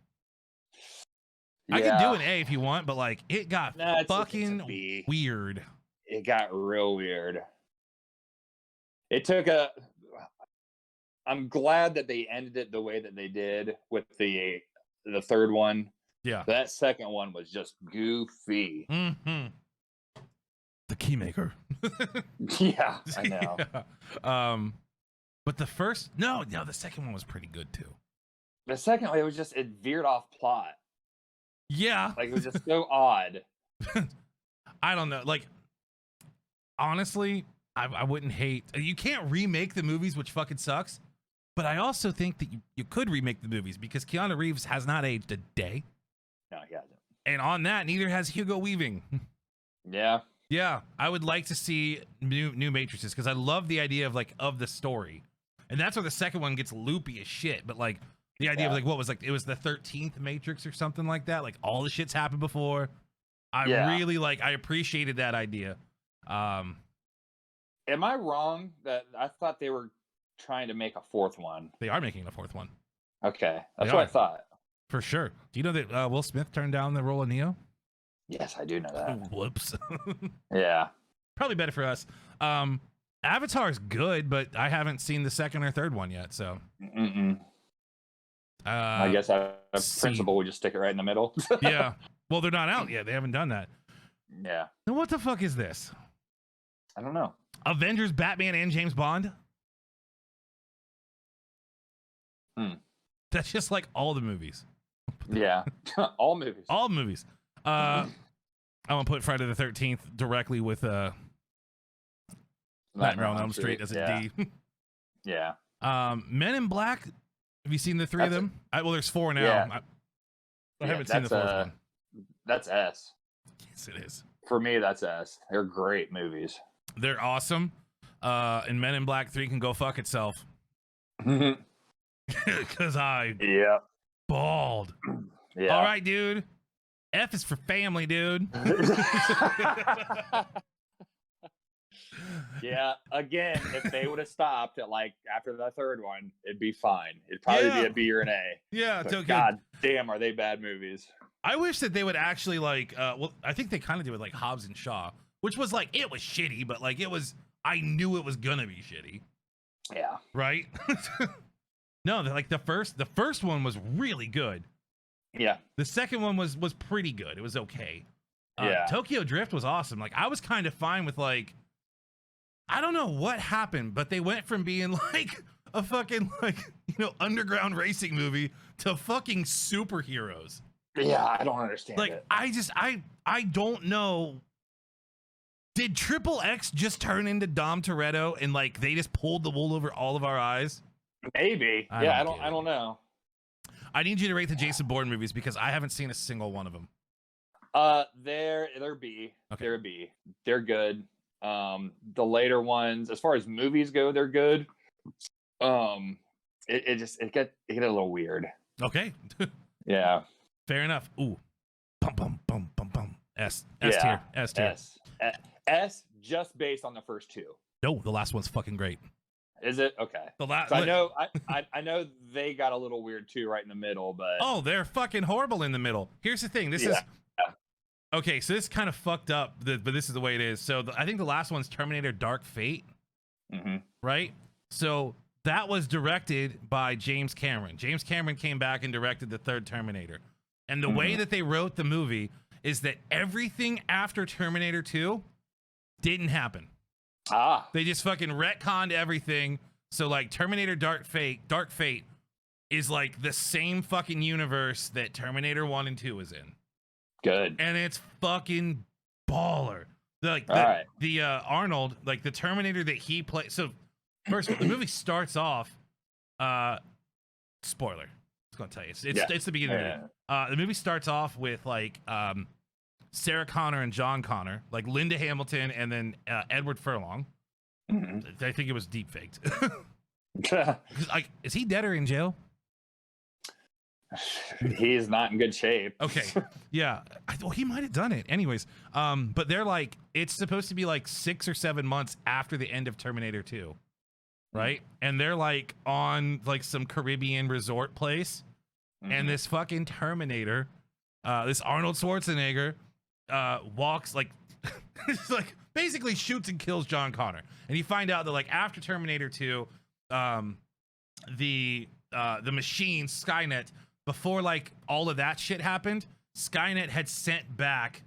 Yeah. I can do an A if you want, but like it got fucking weird. It got real weird. It took I'm glad that they ended it the way that they did with the third one. Yeah. That second one was just goofy. Mm-hmm. The Keymaker. Yeah, I know. Yeah. But the second one was pretty good too. The second one, it veered off plot. Yeah. Like it was just so odd. I don't know. Like, honestly, I wouldn't hate. You can't remake the movies, which fucking sucks. But I also think that you could remake the movies because Keanu Reeves has not aged a day. No, he hasn't. And on that, neither has Hugo Weaving. Yeah. Yeah, I would like to see new Matrices because I love the idea of the story, and that's where the second one gets loopy as shit. But like the idea of it was the 13th Matrix or something like that. Like all the shit's happened before. I appreciated that idea. Am I wrong that I thought they were trying to make a fourth one? They are making a fourth one. Okay, that's what I thought. For sure. Do you know that Will Smith turned down the role of Neo? Yes, I do know that. Whoops. Yeah. Probably better for us. Avatar's good, but I haven't seen the second or third one yet, so. I guess our principal would just stick it right in the middle. Yeah. Well, they're not out yet. They haven't done that. Yeah. Now, what the fuck is this? I don't know. Avengers, Batman, and James Bond? That's just like all the movies. Yeah. All movies. All movies. I'm gonna put Friday the 13th directly with Nightmare on Elm Street as a D. Yeah. Men in Black. Have you seen the three of them? Well, there's four now. Yeah. I haven't seen the fourth one. That's S. Yes, it is. For me, that's S. They're great movies. They're awesome. And Men in Black 3 can go fuck itself. Because I bawled. Yeah. All right, dude. F is for family, dude. Yeah. Again, if they would have stopped at like after the third one, it'd be fine. It'd probably be a B or an A. Yeah. But God damn, are they bad movies? I wish that they would actually like. Well, I think they kind of do it like Hobbs and Shaw, which was like it was shitty, but like it was. I knew it was gonna be shitty. Yeah. Right. No, like the first one was really good. Yeah. The second one was pretty good. It was okay. Yeah. Tokyo Drift was awesome. Like I was kind of fine with like, I don't know what happened, but they went from being like a fucking like, underground racing movie to fucking superheroes. Yeah, I don't understand it. I don't know. Did Triple X just turn into Dom Toretto and like they just pulled the wool over all of our eyes? Maybe. I don't know. I need you to rate the Jason Bourne movies because I haven't seen a single one of them. They're B. Okay. They're B. They're good. The later ones, as far as movies go, they're good. It get a little weird. Okay. Yeah. Fair enough. Ooh. Bum bum bum bum bum. S tier. S tier. S just based on the first two. No, the last one's fucking great. Is it? Okay. The last. I know they got a little weird too, right in the middle, but oh, they're fucking horrible in the middle. Here's the thing. This is okay. So this kind of fucked up, but this is the way it is. So I think the last one's Terminator: Dark Fate. Right. So that was directed by James Cameron. James Cameron came back and directed the third Terminator. And the way that they wrote the movie is that everything after Terminator 2 didn't happen. They just fucking retconned everything. So like Terminator Dark Fate is like the same fucking universe that Terminator 1 and 2 is in. Good. And it's fucking baller. The Arnold, like the Terminator that he played. So first of all, the movie starts off spoiler. I was gonna tell you. It's the beginning of the movie. The movie starts off with like Sarah Connor and John Connor, like Linda Hamilton and then Edward Furlong. I think it was deep faked. Like, is he dead or in jail? He's not in good shape. Okay. Yeah. Well, he might have done it. Anyways, but they're like, it's supposed to be like 6 or 7 months after the end of Terminator 2. Right? And they're like on like some Caribbean resort place. And this fucking Terminator, this Arnold Schwarzenegger, walks like, like basically shoots and kills John Connor. And you find out that like after Terminator 2, the machine Skynet, before like all of that shit happened, Skynet had sent back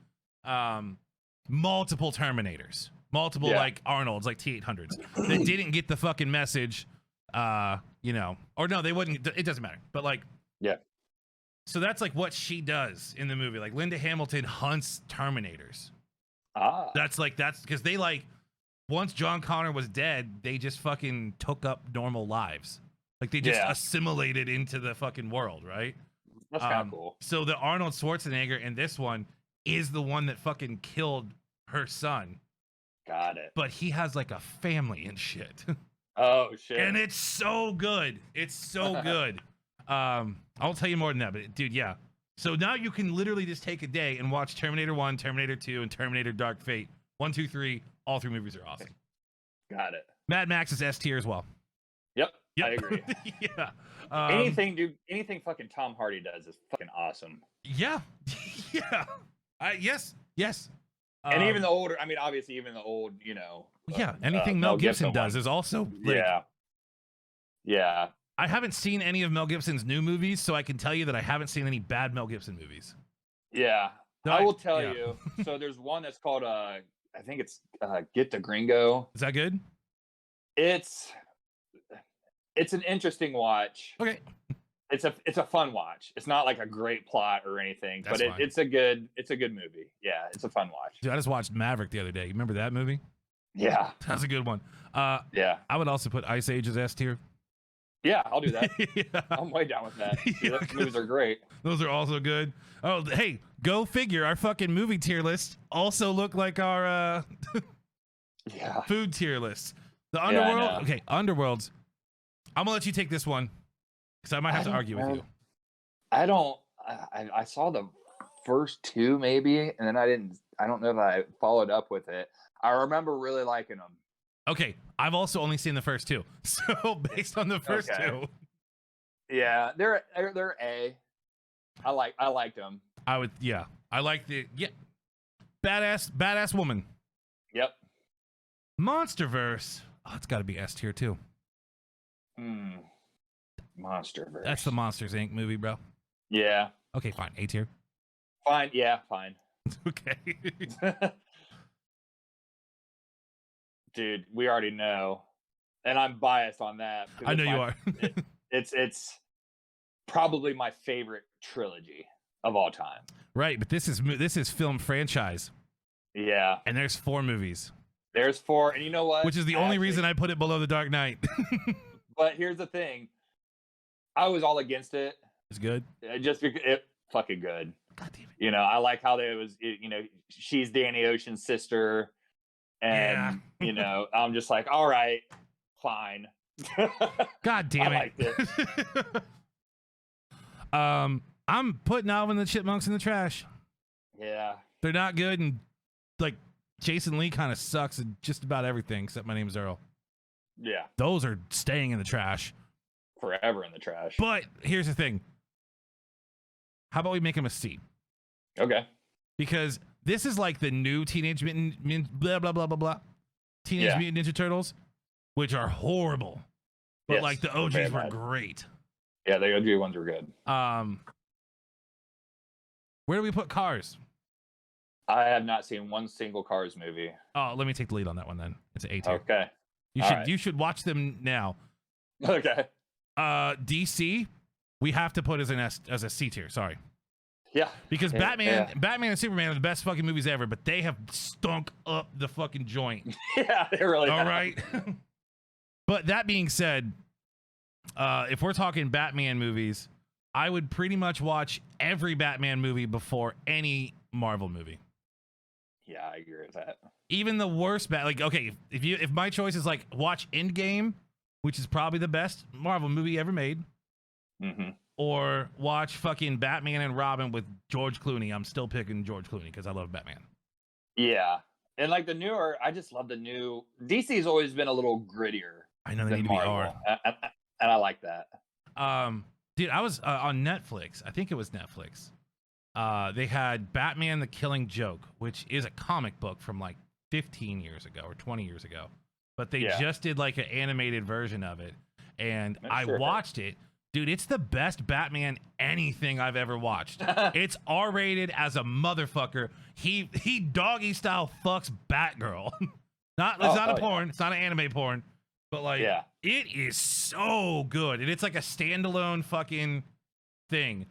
multiple Terminators, like Arnolds, like T-800s that didn't get the fucking message, or no, they wouldn't. It doesn't matter. But like, yeah. So that's like what she does in the movie. Like Linda Hamilton hunts Terminators. That's because they like, once John Connor was dead, they just fucking took up normal lives. Like they just assimilated into the fucking world, right? That's kind of cool. So the Arnold Schwarzenegger in this one is the one that fucking killed her son. Got it. But he has like a family and shit. Oh shit. And it's so good. It's so good. I'll tell you more than that, but dude, yeah. So now you can literally just take a day and watch Terminator 1, Terminator 2, and Terminator Dark Fate. 1, 2, 3. All 3 movies are awesome. Got it. Mad Max is S tier as well. Yep. Yep. I agree. Yeah. Anything fucking Tom Hardy does is fucking awesome. Yeah. Yeah. Yes. Yes. And even the older, I mean, obviously, even the old, yeah. Anything Mel Gibson does one. is also like. Yeah. I haven't seen any of Mel Gibson's new movies, so I can tell you that I haven't seen any bad Mel Gibson movies. Yeah. No, I will tell you. So there's one that's called I think it's Get the Gringo. Is that good? It's an interesting watch. Okay. It's a fun watch. It's not like a great plot or anything, but it's a good movie. Yeah, it's a fun watch. Dude, I just watched Maverick the other day. You remember that movie? Yeah. That's a good one. Yeah. I would also put Ice Age as S tier. Yeah, I'll do that. Yeah. I'm way down with that. Dude, those movies are great. Those are also good. Oh, hey, go figure. Our fucking movie tier list also look like our food tier list. The Underworld. Okay, Underworlds. I'm gonna let you take this one because I might have to argue with you. I saw the first two maybe, and then I don't know if I followed up with it. I remember really liking them. Okay, I've also only seen the first two, so based on the first two, yeah, they're A. I liked them. I like the badass woman. Yep. Monsterverse. Oh, it's got to be S tier too. Monsterverse. That's the Monsters Inc. movie, bro. Yeah. Okay, fine. A tier. Fine. Yeah, fine. Okay. Dude, we already know, and I'm biased on that. I know you are. It's probably my favorite trilogy of all time. Right, but this is film franchise. Yeah, and there's 4 movies. There's 4, and you know what? Which is the only reason I put it below The Dark Knight. But here's the thing, I was all against it. It's good. Just because it fucking good. God damn it. I like how there was. She's Danny Ocean's sister. And I'm just like, all right, fine. God damn it! I liked it. I'm putting Alvin and the Chipmunks in the trash. Yeah, they're not good, and like Jason Lee kind of sucks at just about everything except My Name's Earl. Yeah, those are staying in the trash forever in the trash. But here's the thing: how about we make him a C? Okay. Because this is like the new Teenage Mutant blah blah blah blah blah Teenage Mutant Ninja Turtles, which are horrible, but like the OGs were great. Yeah, the OG ones were good. Where do we put Cars? I have not seen one single Cars movie. Oh, let me take the lead on that one then. It's an A tier. Okay. You should watch them now. Okay. DC, we have to put as a C tier. Sorry. Yeah. Because Batman and Superman are the best fucking movies ever, but they have stunk up the fucking joint. Yeah, they really have. All right. But that being said, if we're talking Batman movies, I would pretty much watch every Batman movie before any Marvel movie. Yeah, I agree with that. Even the worst if my choice is like watch Endgame, which is probably the best Marvel movie ever made. Mm-hmm. Or watch fucking Batman and Robin with George Clooney. I'm still picking George Clooney because I love Batman. Yeah. And like the newer, I just love the new. DC's always been a little grittier. I know they need to be R. And I like that. Dude, I was on Netflix. I think it was Netflix. They had Batman the Killing Joke, which is a comic book from like 15 years ago or 20 years ago. But they just did like an animated version of it. And I watched it. Dude, it's the best Batman anything I've ever watched. It's R-rated as a motherfucker. He doggy style fucks Batgirl. It's not a porn. It's not an anime porn. But like, it is so good. And it's like a standalone fucking thing.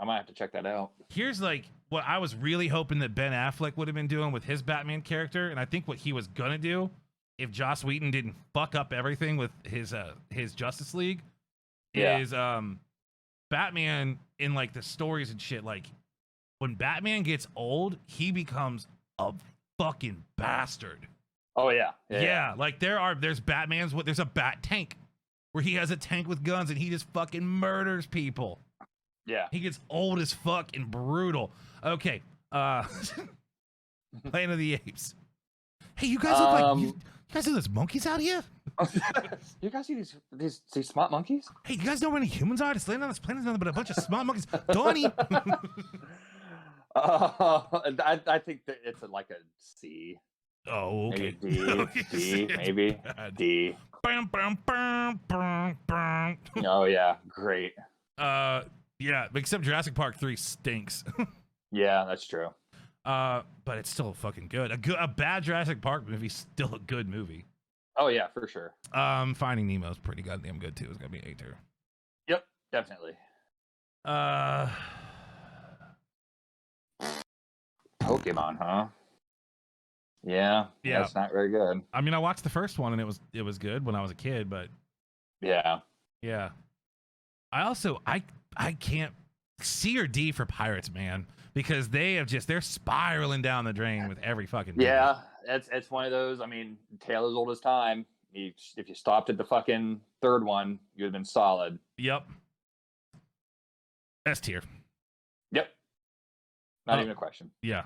I might have to check that out. Here's like what I was really hoping that Ben Affleck would have been doing with his Batman character. And I think what he was going to do if Joss Whedon didn't fuck up everything with his Justice League. Is Batman in like the stories and shit, like when Batman gets old, he becomes a fucking bastard. Oh yeah. Like there's Batman's there's a bat tank where he has a tank with guns and he just fucking murders people. Yeah. He gets old as fuck and brutal. Okay. Planet of the Apes. Hey, you guys look like guys see those monkeys out here? You guys see these smart monkeys? Hey, you guys know where any humans are? Just landing on this planet is nothing but a bunch of smart monkeys. Donnie. I think that it's like a C. Oh, okay. Maybe D, maybe D. Bam, bam, bam, bam, bam. Oh yeah, great. Yeah, except Jurassic Park 3 stinks. Yeah, that's true. But it's still fucking good. A bad Jurassic Park movie is still a good movie. Oh yeah, for sure. Finding Nemo is pretty goddamn good too. It's gonna be an A tier. Yep, definitely. Pokemon, huh? Yeah, that's not very good. I mean, I watched the first one and it was good when I was a kid, but yeah. I also I can't C or D for Pirates, man, because they're spiraling down the drain with every fucking movie. Yeah, it's one of those. I mean, tale as old as time. If you stopped at the fucking third one, you'd have been solid. Yep. S tier. Yep. Not even a question. Yeah.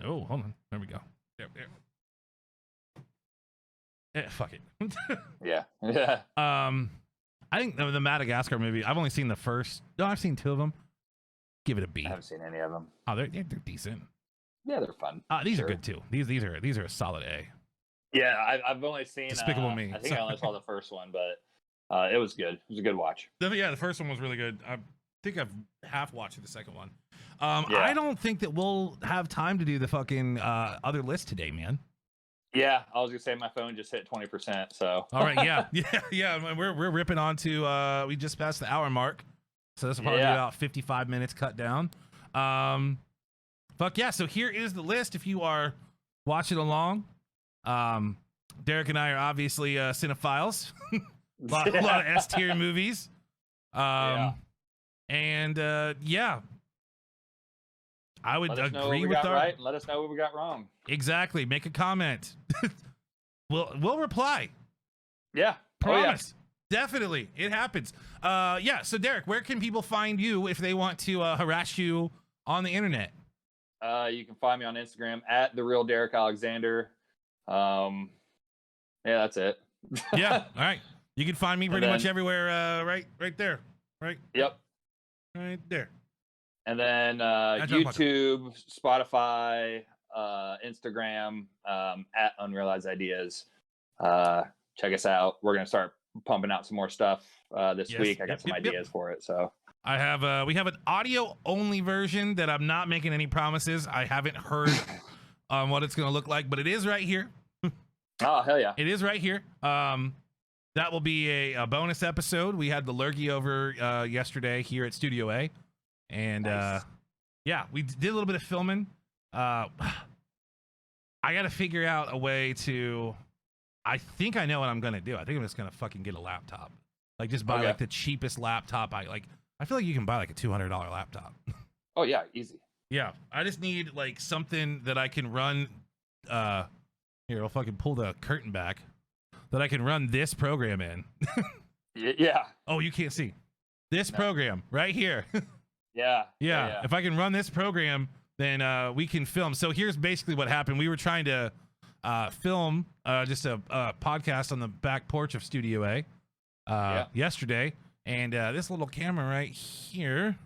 Oh, hold on. There we go. There. Fuck it. Yeah. I think the Madagascar movie, I've only seen the first. No, I've seen 2 of them. Give it a B. I haven't seen any of them. Oh, they're decent. Yeah, they're fun. These are good too. These are a solid A. Yeah, I've only seen Despicable Me. I think I only saw the first one, but it was good. It was a good watch. Yeah, the first one was really good. I think I've half watched the second one. Yeah. I don't think that we'll have time to do the fucking other list today, man. Yeah, I was gonna say my phone just hit 20%. So. All right, yeah. We're ripping on to we just passed the hour mark, so this will probably be about 55 minutes cut down. Fuck yeah! So here is the list. If you are watching along, Derek and I are obviously cinephiles. a lot of S tier movies. And I would agree with our. Right, and let us know what we got wrong. Exactly. Make a comment. We'll reply. Yeah. Promise. Oh, yeah. Definitely. It happens. Yeah. So Derek, where can people find you if they want to harass you on the internet? You can find me on Instagram at @TheRealDerekAlexander. Yeah, that's it. Yeah. All right. You can find me pretty much everywhere. Right there. Right. Yep. Right there. And then YouTube, Spotify, Instagram, at Unrealized Ideas. Check us out. We're gonna start pumping out some more stuff this week. I got some ideas for it. So I have we have an audio only version that I'm not making any promises. I haven't heard on what it's gonna look like, but it is right here. Oh hell yeah! It is right here. That will be a bonus episode. We had the Lurgy over yesterday here at Studio A. And nice. Yeah, we did a little bit of filming. I got to figure out a way to. I think I know what I'm gonna do. I think I'm just gonna fucking get a laptop, like just buy like the cheapest laptop. I feel like you can buy like a $200 laptop. Oh yeah, easy. Yeah, I just need like something that I can run. Here, I'll fucking pull the curtain back. That I can run this program in. Yeah. Oh, you can't see this program right here. Yeah. If I can run this program, then we can film. So here's basically what happened. We were trying to film just a podcast on the back porch of Studio A yesterday, and this little camera right here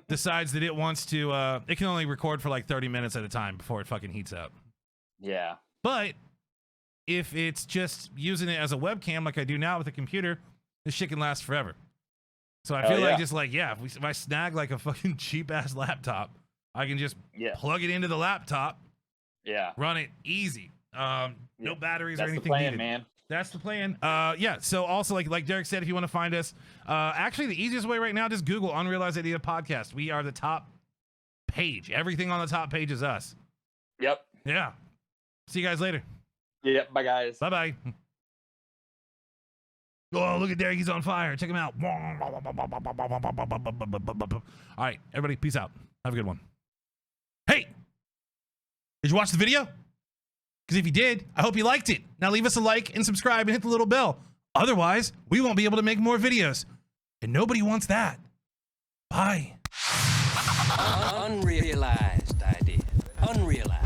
decides that it wants to. It can only record for like 30 minutes at a time before it fucking heats up. Yeah. But if it's just using it as a webcam like I do now with a computer, this shit can last forever. So I feel like if I snag like a fucking cheap ass laptop, I can just plug it into the laptop. Yeah. Run it easy. No batteries or anything. That's the plan, needed. man. That's the plan. Yeah. So also like Derek said, if you want to find us, actually the easiest way right now, just Google Unrealized Idea Podcast. We are the top page. Everything on the top page is us. Yep. Yeah. See you guys later. Yep. Bye guys. Bye bye. Oh, look at Derek. He's on fire. Check him out. All right, everybody, peace out. Have a good one. Hey, did you watch the video? Because if you did, I hope you liked it. Now leave us a like and subscribe and hit the little bell. Otherwise, we won't be able to make more videos. And nobody wants that. Bye. Unrealized idea. Unrealized.